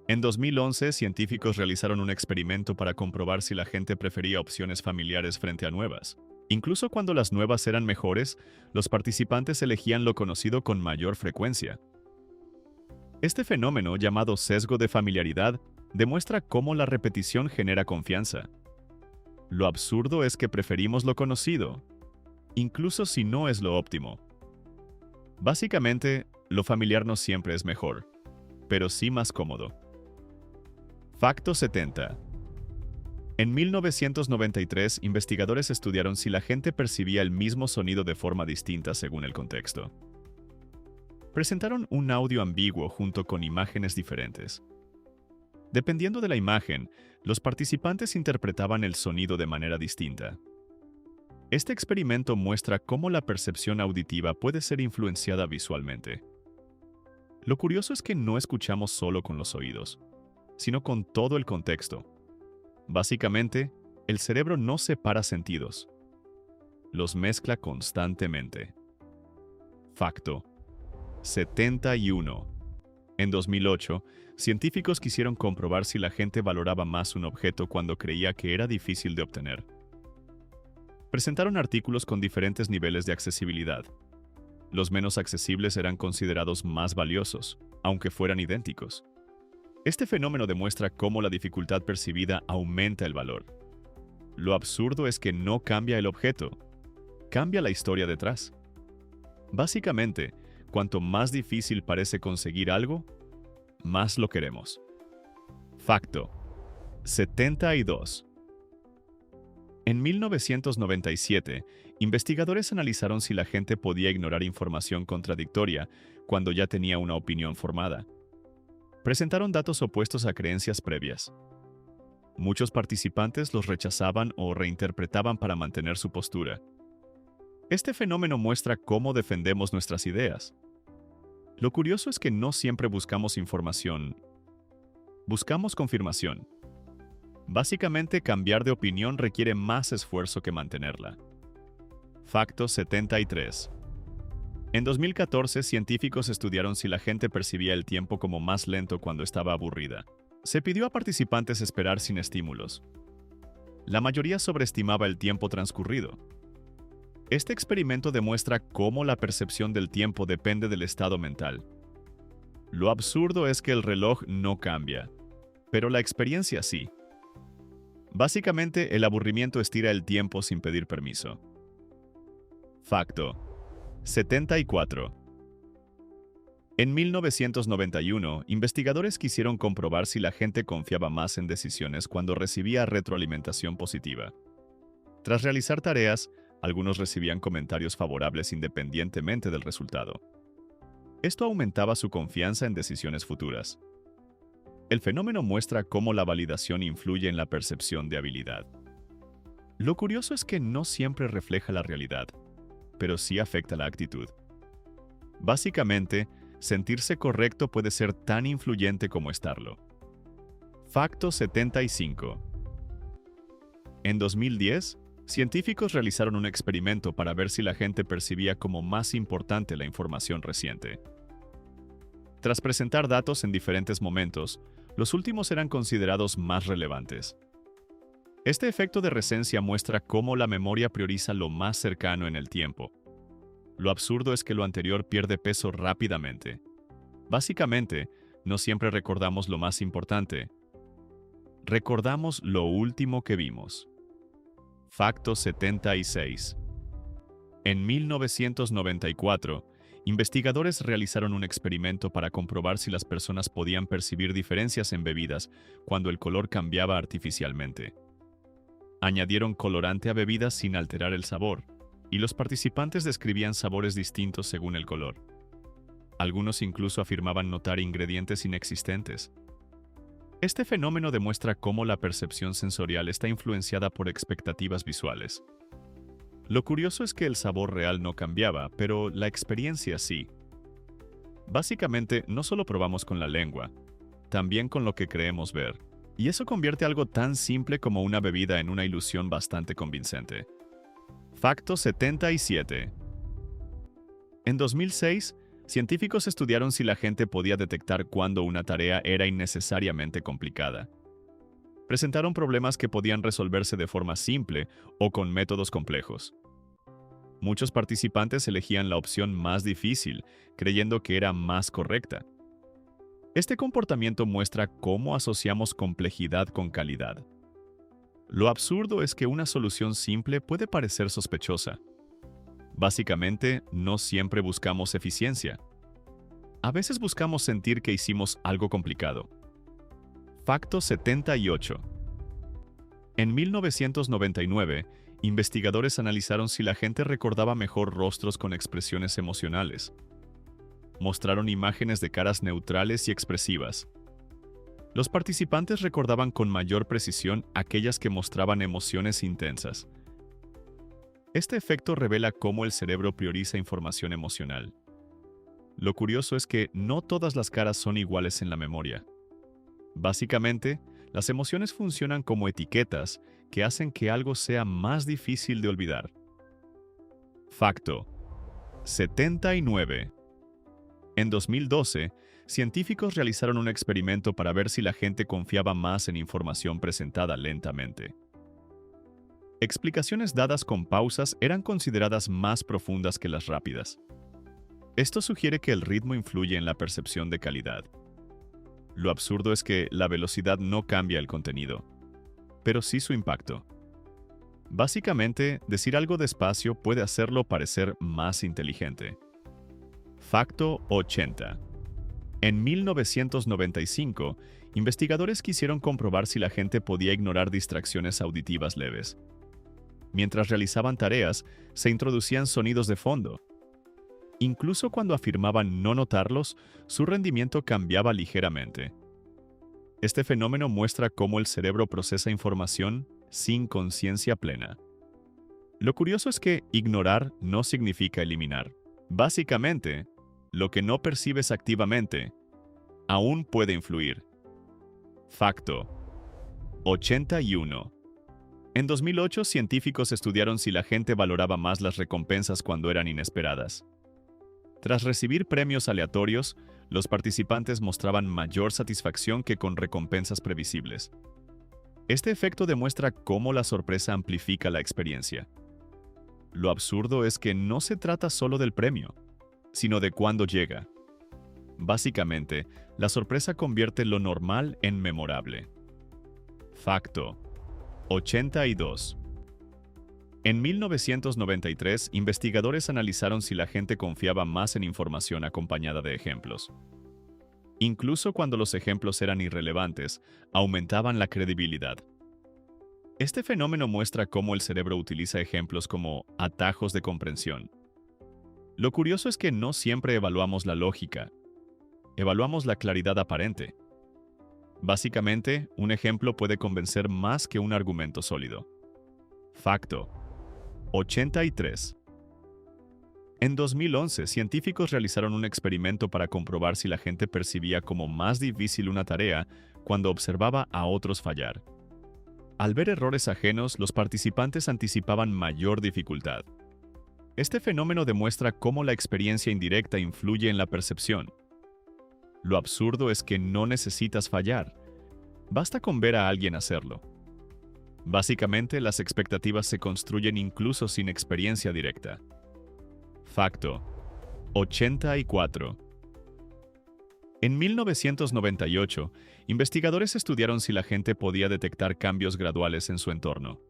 En 2011, científicos realizaron un experimento para comprobar si la gente prefería opciones familiares frente a nuevas. Incluso cuando las nuevas eran mejores, los participantes elegían lo conocido con mayor frecuencia. Este fenómeno, llamado sesgo de familiaridad, demuestra cómo la repetición genera confianza. Lo absurdo es que preferimos lo conocido, incluso si no es lo óptimo. Básicamente, lo familiar no siempre es mejor, pero sí más cómodo. Facto 70. En 1993, investigadores estudiaron si la gente percibía el mismo sonido de forma distinta según el contexto. Presentaron un audio ambiguo junto con imágenes diferentes. Dependiendo de la imagen, los participantes interpretaban el sonido de manera distinta. Este experimento muestra cómo la percepción auditiva puede ser influenciada visualmente. Lo curioso es que no escuchamos solo con los oídos. sino con todo el contexto. Básicamente, el cerebro no separa sentidos, los mezcla constantemente. Facto 71. En 2008, científicos quisieron comprobar si la gente valoraba más un objeto cuando creía que era difícil de obtener. Presentaron artículos con diferentes niveles de accesibilidad. Los menos accesibles eran considerados más valiosos, aunque fueran idénticos. Este fenómeno demuestra cómo la dificultad percibida aumenta el valor. Lo absurdo es que no cambia el objeto, cambia la historia detrás. Básicamente, cuanto más difícil parece conseguir algo, más lo queremos. Facto 72. En 1997, investigadores analizaron si la gente podía ignorar información contradictoria cuando ya tenía una opinión formada. Presentaron datos opuestos a creencias previas. Muchos participantes los rechazaban o reinterpretaban para mantener su postura. Este fenómeno muestra cómo defendemos nuestras ideas. Lo curioso es que no siempre buscamos información, buscamos confirmación. Básicamente, cambiar de opinión requiere más esfuerzo que mantenerla. Facto 73. En 2014, científicos estudiaron si la gente percibía el tiempo como más lento cuando estaba aburrida. Se pidió a participantes esperar sin estímulos. La mayoría sobreestimaba el tiempo transcurrido. Este experimento demuestra cómo la percepción del tiempo depende del estado mental. Lo absurdo es que el reloj no cambia, pero la experiencia sí. Básicamente, el aburrimiento estira el tiempo sin pedir permiso. Facto 74. En 1991, investigadores quisieron comprobar si la gente confiaba más en decisiones cuando recibía retroalimentación positiva. Tras realizar tareas, algunos recibían comentarios favorables independientemente del resultado. Esto aumentaba su confianza en decisiones futuras. El fenómeno muestra cómo la validación influye en la percepción de habilidad. Lo curioso es que no siempre refleja la realidad, pero sí afecta la actitud. Básicamente, sentirse correcto puede ser tan influyente como estarlo. Facto 75. En 2010, científicos realizaron un experimento para ver si la gente percibía como más importante la información reciente. Tras presentar datos en diferentes momentos, los últimos eran considerados más relevantes. Este efecto de recencia muestra cómo la memoria prioriza lo más cercano en el tiempo. Lo absurdo es que lo anterior pierde peso rápidamente. Básicamente, no siempre recordamos lo más importante. Recordamos lo último que vimos. Facto 76. En 1994, investigadores realizaron un experimento para comprobar si las personas podían percibir diferencias en bebidas cuando el color cambiaba artificialmente. Añadieron colorante a bebidas sin alterar el sabor, y los participantes describían sabores distintos según el color. Algunos incluso afirmaban notar ingredientes inexistentes. Este fenómeno demuestra cómo la percepción sensorial está influenciada por expectativas visuales. Lo curioso es que el sabor real no cambiaba, pero la experiencia sí. Básicamente, no solo probamos con la lengua, también con lo que creemos ver. Y eso convierte algo tan simple como una bebida en una ilusión bastante convincente. Facto 77. En 2006, científicos estudiaron si la gente podía detectar cuándo una tarea era innecesariamente complicada. Presentaron problemas que podían resolverse de forma simple o con métodos complejos. Muchos participantes elegían la opción más difícil, creyendo que era más correcta. Este comportamiento muestra cómo asociamos complejidad con calidad. Lo absurdo es que una solución simple puede parecer sospechosa. Básicamente, no siempre buscamos eficiencia. A veces buscamos sentir que hicimos algo complicado. Facto 78. En 1999, investigadores analizaron si la gente recordaba mejor rostros con expresiones emocionales. Mostraron imágenes de caras neutrales y expresivas. Los participantes recordaban con mayor precisión aquellas que mostraban emociones intensas. Este efecto revela cómo el cerebro prioriza información emocional. Lo curioso es que no todas las caras son iguales en la memoria. Básicamente, las emociones funcionan como etiquetas que hacen que algo sea más difícil de olvidar. Facto 79. En 2012, científicos realizaron un experimento para ver si la gente confiaba más en información presentada lentamente. Explicaciones dadas con pausas eran consideradas más profundas que las rápidas. Esto sugiere que el ritmo influye en la percepción de calidad. Lo absurdo es que la velocidad no cambia el contenido, pero sí su impacto. Básicamente, decir algo despacio puede hacerlo parecer más inteligente. Facto 80. En 1995, investigadores quisieron comprobar si la gente podía ignorar distracciones auditivas leves. Mientras realizaban tareas, se introducían sonidos de fondo. Incluso cuando afirmaban no notarlos, su rendimiento cambiaba ligeramente. Este fenómeno muestra cómo el cerebro procesa información sin conciencia plena. Lo curioso es que ignorar no significa eliminar. Básicamente, lo que no percibes activamente aún puede influir. Facto 81. En 2008, científicos estudiaron si la gente valoraba más las recompensas cuando eran inesperadas. Tras recibir premios aleatorios, los participantes mostraban mayor satisfacción que con recompensas previsibles. Este efecto demuestra cómo la sorpresa amplifica la experiencia. Lo absurdo es que no se trata solo del premio, sino de cuándo llega. Básicamente, la sorpresa convierte lo normal en memorable. Facto 82. En 1993, investigadores analizaron si la gente confiaba más en información acompañada de ejemplos. Incluso cuando los ejemplos eran irrelevantes, aumentaban la credibilidad. Este fenómeno muestra cómo el cerebro utiliza ejemplos como atajos de comprensión. Lo curioso es que no siempre evaluamos la lógica, evaluamos la claridad aparente. Básicamente, un ejemplo puede convencer más que un argumento sólido. Facto 83. En 2011, científicos realizaron un experimento para comprobar si la gente percibía como más difícil una tarea cuando observaba a otros fallar. Al ver errores ajenos, los participantes anticipaban mayor dificultad. Este fenómeno demuestra cómo la experiencia indirecta influye en la percepción. Lo absurdo es que no necesitas fallar. Basta con ver a alguien hacerlo. Básicamente, las expectativas se construyen incluso sin experiencia directa. Facto 84. En 1998, investigadores estudiaron si la gente podía detectar cambios graduales en su entorno.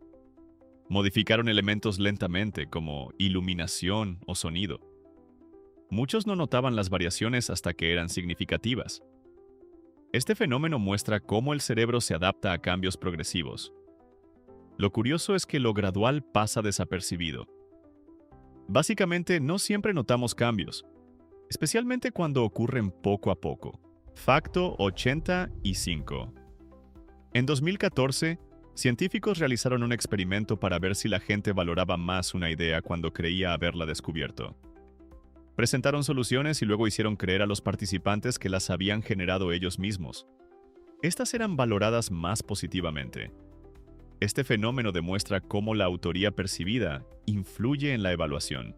Modificaron elementos lentamente, como iluminación o sonido. Muchos no notaban las variaciones hasta que eran significativas. Este fenómeno muestra cómo el cerebro se adapta a cambios progresivos. Lo curioso es que lo gradual pasa desapercibido. Básicamente, no siempre notamos cambios, especialmente cuando ocurren poco a poco. Facto 85. En 2014, científicos realizaron un experimento para ver si la gente valoraba más una idea cuando creía haberla descubierto. Presentaron soluciones y luego hicieron creer a los participantes que las habían generado ellos mismos. Estas eran valoradas más positivamente. Este fenómeno demuestra cómo la autoría percibida influye en la evaluación.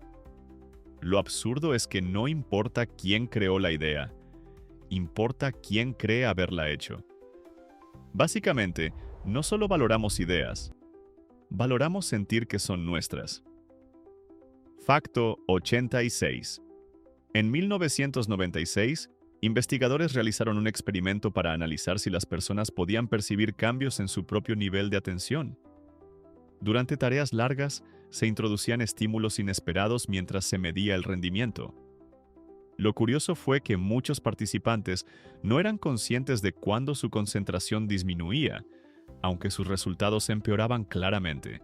Lo absurdo es que no importa quién creó la idea, importa quién cree haberla hecho. Básicamente, no solo valoramos ideas, valoramos sentir que son nuestras. Facto 86. En 1996, investigadores realizaron un experimento para analizar si las personas podían percibir cambios en su propio nivel de atención. Durante tareas largas, se introducían estímulos inesperados mientras se medía el rendimiento. Lo curioso fue que muchos participantes no eran conscientes de cuándo su concentración disminuía, aunque sus resultados empeoraban claramente.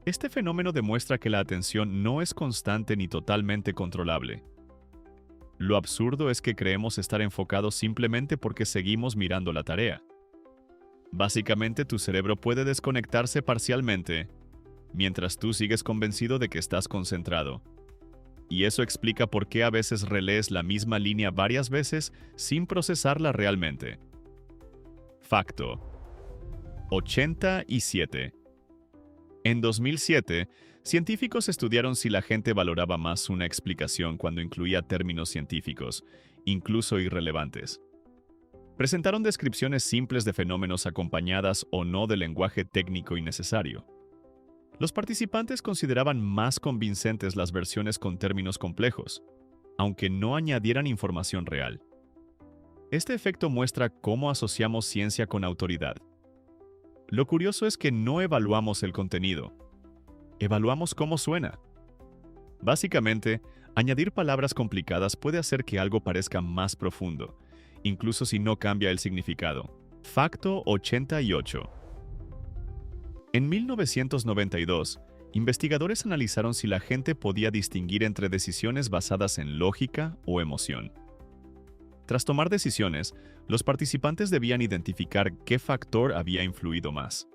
Este fenómeno demuestra que la atención no es constante ni totalmente controlable. Lo absurdo es que creemos estar enfocados simplemente porque seguimos mirando la tarea. Básicamente, tu cerebro puede desconectarse parcialmente, mientras tú sigues convencido de que estás concentrado. Y eso explica por qué a veces relees la misma línea varias veces sin procesarla realmente. Facto 87. En 2007, científicos estudiaron si la gente valoraba más una explicación cuando incluía términos científicos, incluso irrelevantes. Presentaron descripciones simples de fenómenos acompañadas o no de lenguaje técnico innecesario. Los participantes consideraban más convincentes las versiones con términos complejos, aunque no añadieran información real. Este efecto muestra cómo asociamos ciencia con autoridad. Lo curioso es que no evaluamos el contenido, evaluamos cómo suena. Básicamente, añadir palabras complicadas puede hacer que algo parezca más profundo, incluso si no cambia el significado. Facto 88. En 1992, investigadores analizaron si la gente podía distinguir entre decisiones basadas en lógica o emoción. Tras tomar decisiones, los participantes debían identificar qué factor había influido más.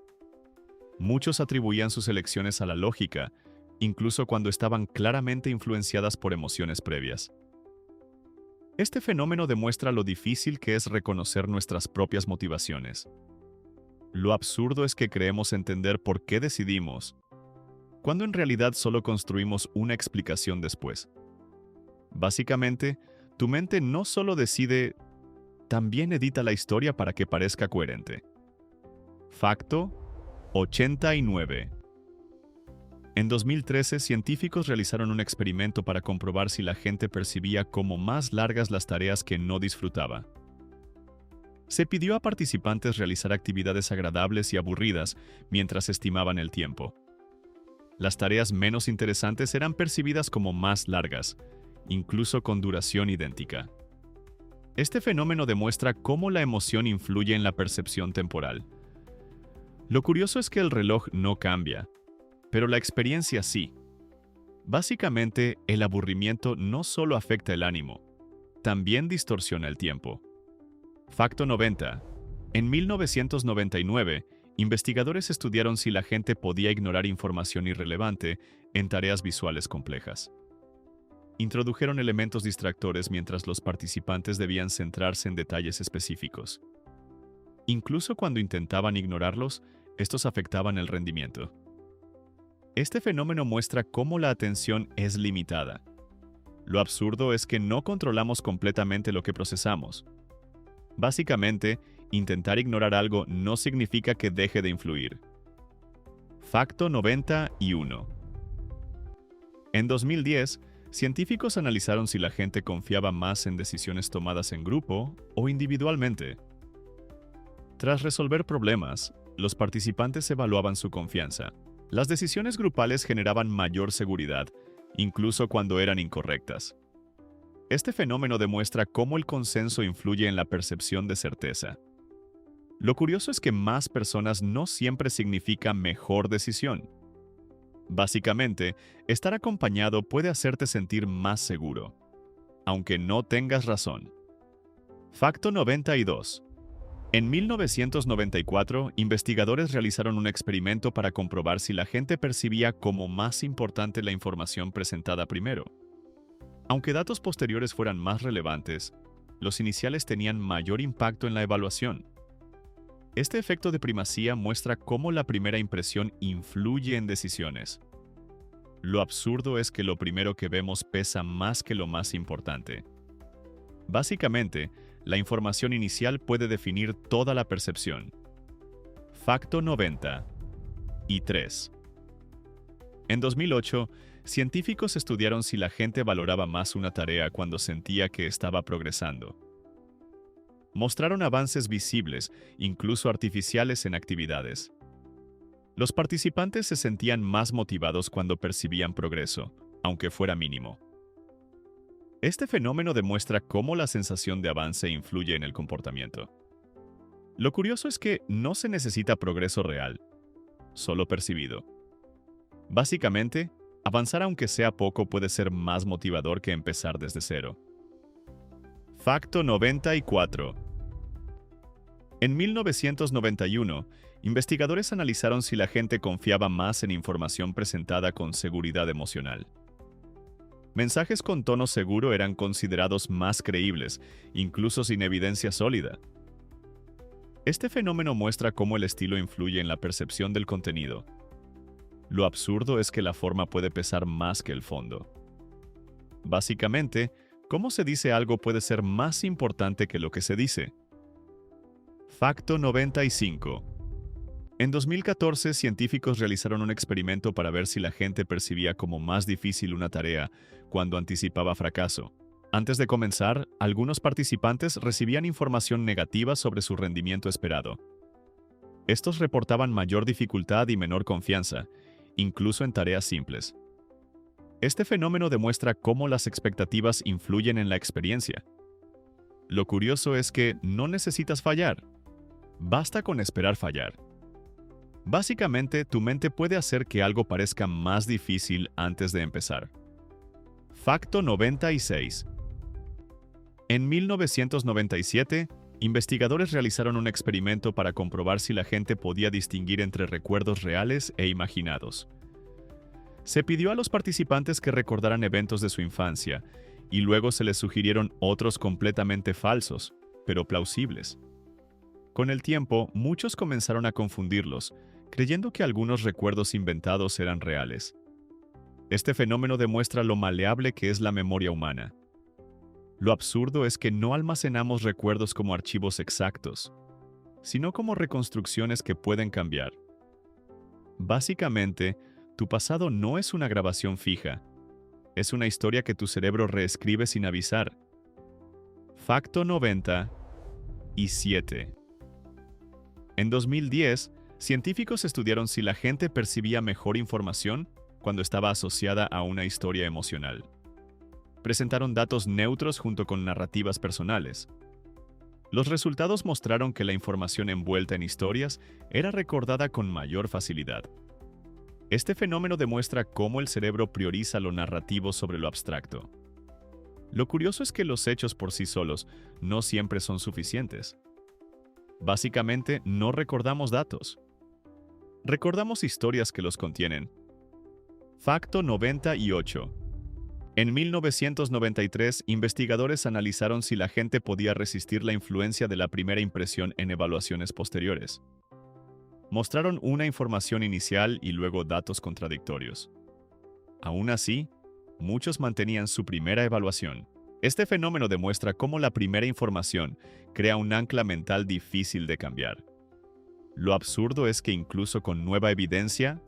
Muchos atribuían sus elecciones a la lógica, incluso cuando estaban claramente influenciadas por emociones previas. Este fenómeno demuestra lo difícil que es reconocer nuestras propias motivaciones. Lo absurdo es que creemos entender por qué decidimos, cuando en realidad solo construimos una explicación después. Básicamente, tu mente no solo decide, también edita la historia para que parezca coherente. Facto 89. En 2013, científicos realizaron un experimento para comprobar si la gente percibía como más largas las tareas que no disfrutaba. Se pidió a participantes realizar actividades agradables y aburridas mientras estimaban el tiempo. Las tareas menos interesantes eran percibidas como más largas, incluso con duración idéntica. Este fenómeno demuestra cómo la emoción influye en la percepción temporal. Lo curioso es que el reloj no cambia, pero la experiencia sí. Básicamente, el aburrimiento no solo afecta el ánimo, también distorsiona el tiempo. Facto 90. En 1999, investigadores estudiaron si la gente podía ignorar información irrelevante en tareas visuales complejas. Introdujeron elementos distractores mientras los participantes debían centrarse en detalles específicos. Incluso cuando intentaban ignorarlos, estos afectaban el rendimiento. Este fenómeno muestra cómo la atención es limitada. Lo absurdo es que no controlamos completamente lo que procesamos. Básicamente, intentar ignorar algo no significa que deje de influir. Facto 91. En 2010, científicos analizaron si la gente confiaba más en decisiones tomadas en grupo o individualmente. Tras resolver problemas, los participantes evaluaban su confianza. Las decisiones grupales generaban mayor seguridad, incluso cuando eran incorrectas. Este fenómeno demuestra cómo el consenso influye en la percepción de certeza. Lo curioso es que más personas no siempre significa mejor decisión. Básicamente, estar acompañado puede hacerte sentir más seguro, aunque no tengas razón. Facto 92. En 1994, investigadores realizaron un experimento para comprobar si la gente percibía como más importante la información presentada primero. Aunque datos posteriores fueran más relevantes, los iniciales tenían mayor impacto en la evaluación. Este efecto de primacía muestra cómo la primera impresión influye en decisiones. Lo absurdo es que lo primero que vemos pesa más que lo más importante. Básicamente, la información inicial puede definir toda la percepción. Facto 93. En 2008, científicos estudiaron si la gente valoraba más una tarea cuando sentía que estaba progresando. Mostraron avances visibles, incluso artificiales, en actividades. Los participantes se sentían más motivados cuando percibían progreso, aunque fuera mínimo. Este fenómeno demuestra cómo la sensación de avance influye en el comportamiento. Lo curioso es que no se necesita progreso real, solo percibido. Básicamente, avanzar aunque sea poco puede ser más motivador que empezar desde cero. Facto 94. En 1991, investigadores analizaron si la gente confiaba más en información presentada con seguridad emocional. Mensajes con tono seguro eran considerados más creíbles, incluso sin evidencia sólida. Este fenómeno muestra cómo el estilo influye en la percepción del contenido. Lo absurdo es que la forma puede pesar más que el fondo. Básicamente, cómo se dice algo puede ser más importante que lo que se dice. Facto 95. En 2014, científicos realizaron un experimento para ver si la gente percibía como más difícil una tarea cuando anticipaba fracaso. Antes de comenzar, algunos participantes recibían información negativa sobre su rendimiento esperado. Estos reportaban mayor dificultad y menor confianza, incluso en tareas simples. Este fenómeno demuestra cómo las expectativas influyen en la experiencia. Lo curioso es que no necesitas fallar. Basta con esperar fallar. Básicamente, tu mente puede hacer que algo parezca más difícil antes de empezar. Facto 96. En 1997, investigadores realizaron un experimento para comprobar si la gente podía distinguir entre recuerdos reales e imaginados. Se pidió a los participantes que recordaran eventos de su infancia, y luego se les sugirieron otros completamente falsos, pero plausibles. Con el tiempo, muchos comenzaron a confundirlos, creyendo que algunos recuerdos inventados eran reales. Este fenómeno demuestra lo maleable que es la memoria humana. Lo absurdo es que no almacenamos recuerdos como archivos exactos, sino como reconstrucciones que pueden cambiar. Básicamente, tu pasado no es una grabación fija, es una historia que tu cerebro reescribe sin avisar. Facto 97. En 2010, científicos estudiaron si la gente percibía mejor información cuando estaba asociada a una historia emocional. Presentaron datos neutros junto con narrativas personales. Los resultados mostraron que la información envuelta en historias era recordada con mayor facilidad. Este fenómeno demuestra cómo el cerebro prioriza lo narrativo sobre lo abstracto. Lo curioso es que los hechos por sí solos no siempre son suficientes. Básicamente, no recordamos datos. Recordamos historias que los contienen. Facto 98. En 1993, investigadores analizaron si la gente podía resistir la influencia de la primera impresión en evaluaciones posteriores. Mostraron una información inicial y luego datos contradictorios. Aún así, muchos mantenían su primera evaluación. Este fenómeno demuestra cómo la primera información crea un ancla mental difícil de cambiar. Lo absurdo es que incluso con nueva evidencia,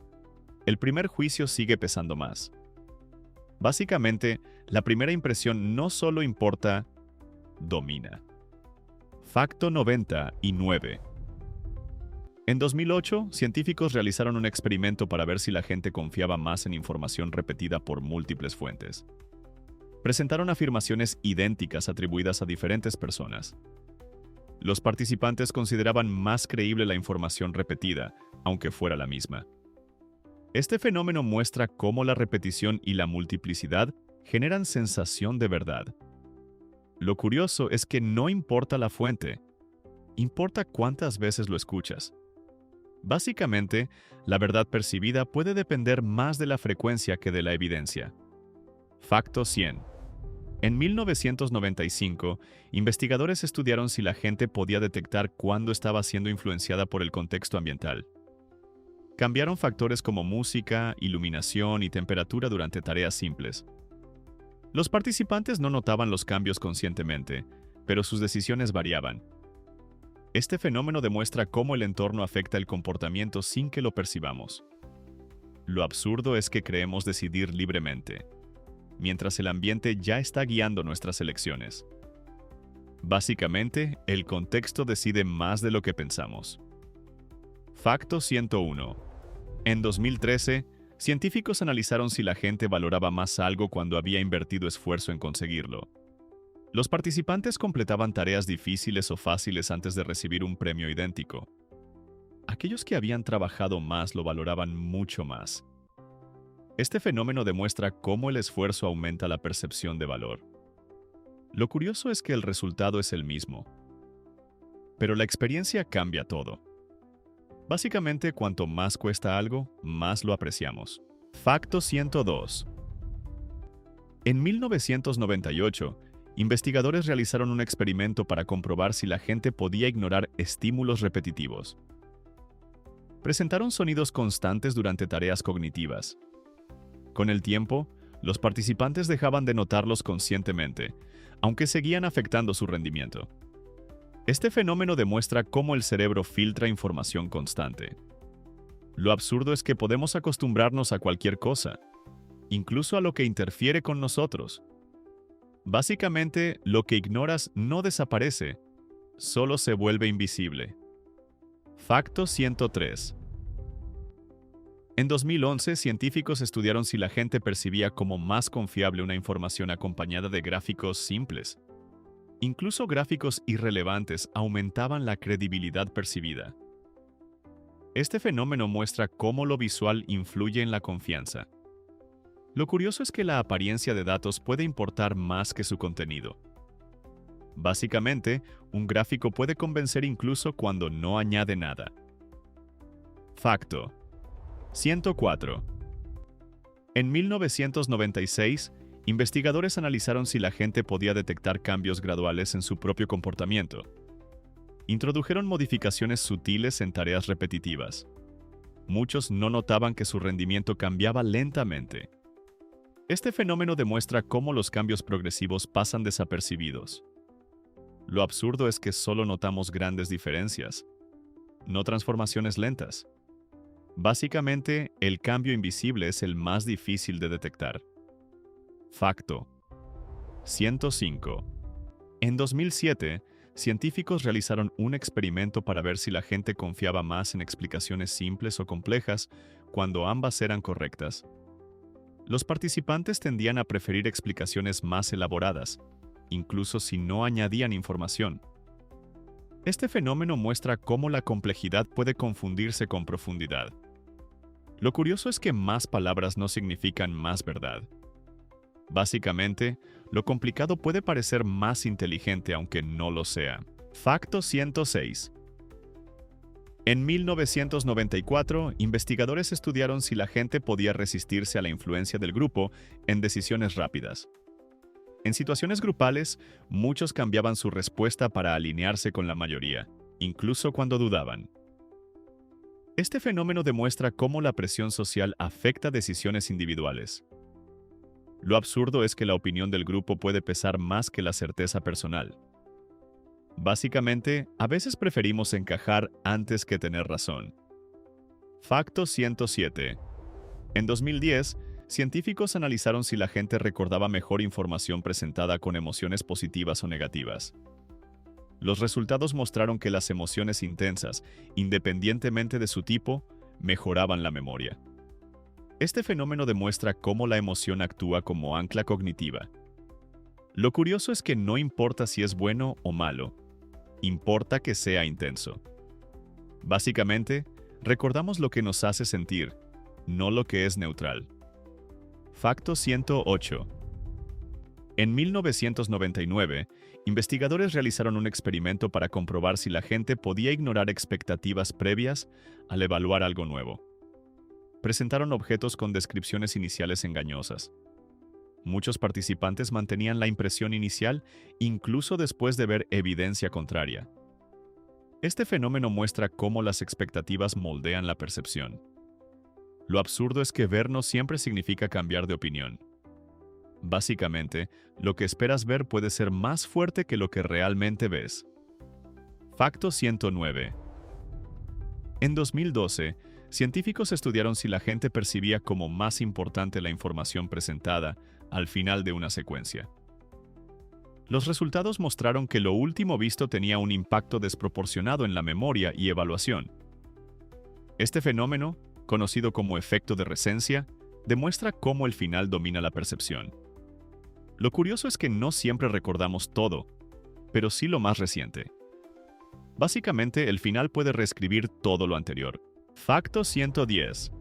el primer juicio sigue pesando más. Básicamente, la primera impresión no solo importa, domina. Facto 99. En 2008, científicos realizaron un experimento para ver si la gente confiaba más en información repetida por múltiples fuentes. Presentaron afirmaciones idénticas atribuidas a diferentes personas. Los participantes consideraban más creíble la información repetida, aunque fuera la misma. Este fenómeno muestra cómo la repetición y la multiplicidad generan sensación de verdad. Lo curioso es que no importa la fuente, importa cuántas veces lo escuchas. Básicamente, la verdad percibida puede depender más de la frecuencia que de la evidencia. Facto 100. En 1995, investigadores estudiaron si la gente podía detectar cuándo estaba siendo influenciada por el contexto ambiental. Cambiaron factores como música, iluminación y temperatura durante tareas simples. Los participantes no notaban los cambios conscientemente, pero sus decisiones variaban. Este fenómeno demuestra cómo el entorno afecta el comportamiento sin que lo percibamos. Lo absurdo es que creemos decidir libremente, mientras el ambiente ya está guiando nuestras elecciones. Básicamente, el contexto decide más de lo que pensamos. Facto 101. En 2013, científicos analizaron si la gente valoraba más algo cuando había invertido esfuerzo en conseguirlo. Los participantes completaban tareas difíciles o fáciles antes de recibir un premio idéntico. Aquellos que habían trabajado más lo valoraban mucho más. Este fenómeno demuestra cómo el esfuerzo aumenta la percepción de valor. Lo curioso es que el resultado es el mismo, pero la experiencia cambia todo. Básicamente, cuanto más cuesta algo, más lo apreciamos. Facto 102. En 1998, investigadores realizaron un experimento para comprobar si la gente podía ignorar estímulos repetitivos. Presentaron sonidos constantes durante tareas cognitivas. Con el tiempo, los participantes dejaban de notarlos conscientemente, aunque seguían afectando su rendimiento. Este fenómeno demuestra cómo el cerebro filtra información constante. Lo absurdo es que podemos acostumbrarnos a cualquier cosa, incluso a lo que interfiere con nosotros. Básicamente, lo que ignoras no desaparece, solo se vuelve invisible. Facto 103. En 2011, científicos estudiaron si la gente percibía como más confiable una información acompañada de gráficos simples. Incluso gráficos irrelevantes aumentaban la credibilidad percibida. Este fenómeno muestra cómo lo visual influye en la confianza. Lo curioso es que la apariencia de datos puede importar más que su contenido. Básicamente, un gráfico puede convencer incluso cuando no añade nada. Facto 104. En 1996, investigadores analizaron si la gente podía detectar cambios graduales en su propio comportamiento. Introdujeron modificaciones sutiles en tareas repetitivas. Muchos no notaban que su rendimiento cambiaba lentamente. Este fenómeno demuestra cómo los cambios progresivos pasan desapercibidos. Lo absurdo es que solo notamos grandes diferencias, no transformaciones lentas. Básicamente, el cambio invisible es el más difícil de detectar. Facto 105. En 2007, científicos realizaron un experimento para ver si la gente confiaba más en explicaciones simples o complejas cuando ambas eran correctas. Los participantes tendían a preferir explicaciones más elaboradas, incluso si no añadían información. Este fenómeno muestra cómo la complejidad puede confundirse con profundidad. Lo curioso es que más palabras no significan más verdad. Básicamente, lo complicado puede parecer más inteligente aunque no lo sea. Facto 106. En 1994, investigadores estudiaron si la gente podía resistirse a la influencia del grupo en decisiones rápidas. En situaciones grupales, muchos cambiaban su respuesta para alinearse con la mayoría, incluso cuando dudaban. Este fenómeno demuestra cómo la presión social afecta decisiones individuales. Lo absurdo es que la opinión del grupo puede pesar más que la certeza personal. Básicamente, a veces preferimos encajar antes que tener razón. Facto 107. En 2010, científicos analizaron si la gente recordaba mejor información presentada con emociones positivas o negativas. Los resultados mostraron que las emociones intensas, independientemente de su tipo, mejoraban la memoria. Este fenómeno demuestra cómo la emoción actúa como ancla cognitiva. Lo curioso es que no importa si es bueno o malo, importa que sea intenso. Básicamente, recordamos lo que nos hace sentir, no lo que es neutral. Facto 108. En 1999, investigadores realizaron un experimento para comprobar si la gente podía ignorar expectativas previas al evaluar algo nuevo. Presentaron objetos con descripciones iniciales engañosas. Muchos participantes mantenían la impresión inicial incluso después de ver evidencia contraria. Este fenómeno muestra cómo las expectativas moldean la percepción. Lo absurdo es que ver no siempre significa cambiar de opinión. Básicamente, lo que esperas ver puede ser más fuerte que lo que realmente ves. Facto 109. En 2012, científicos estudiaron si la gente percibía como más importante la información presentada al final de una secuencia. Los resultados mostraron que lo último visto tenía un impacto desproporcionado en la memoria y evaluación. Este fenómeno, conocido como efecto de resencia, demuestra cómo el final domina la percepción. Lo curioso es que no siempre recordamos todo, pero sí lo más reciente. Básicamente, el final puede reescribir todo lo anterior. Facto 110.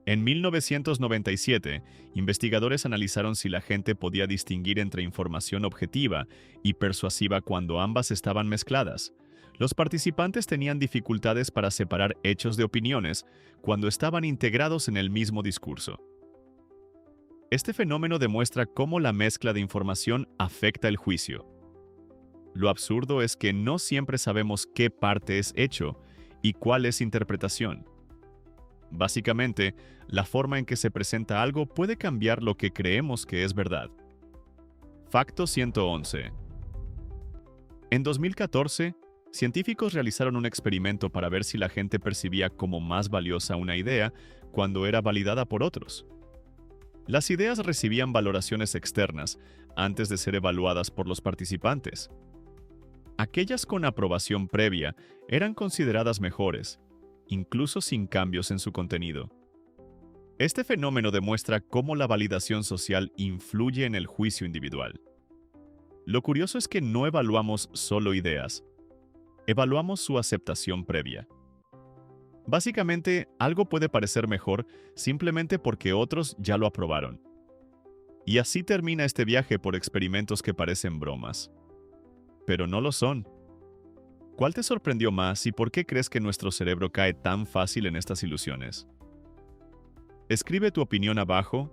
En 1997, investigadores analizaron si la gente podía distinguir entre información objetiva y persuasiva cuando ambas estaban mezcladas. Los participantes tenían dificultades para separar hechos de opiniones cuando estaban integrados en el mismo discurso. Este fenómeno demuestra cómo la mezcla de información afecta el juicio. Lo absurdo es que no siempre sabemos qué parte es hecho y cuál es interpretación. Básicamente, la forma en que se presenta algo puede cambiar lo que creemos que es verdad. Facto 111. En 2014, científicos realizaron un experimento para ver si la gente percibía como más valiosa una idea cuando era validada por otros. Las ideas recibían valoraciones externas antes de ser evaluadas por los participantes. Aquellas con aprobación previa eran consideradas mejores, incluso sin cambios en su contenido. Este fenómeno demuestra cómo la validación social influye en el juicio individual. Lo curioso es que no evaluamos solo ideas, evaluamos su aceptación previa. Básicamente, algo puede parecer mejor simplemente porque otros ya lo aprobaron. Y así termina este viaje por experimentos que parecen bromas. Pero no lo son. ¿Cuál te sorprendió más y por qué crees que nuestro cerebro cae tan fácil en estas ilusiones? Escribe tu opinión abajo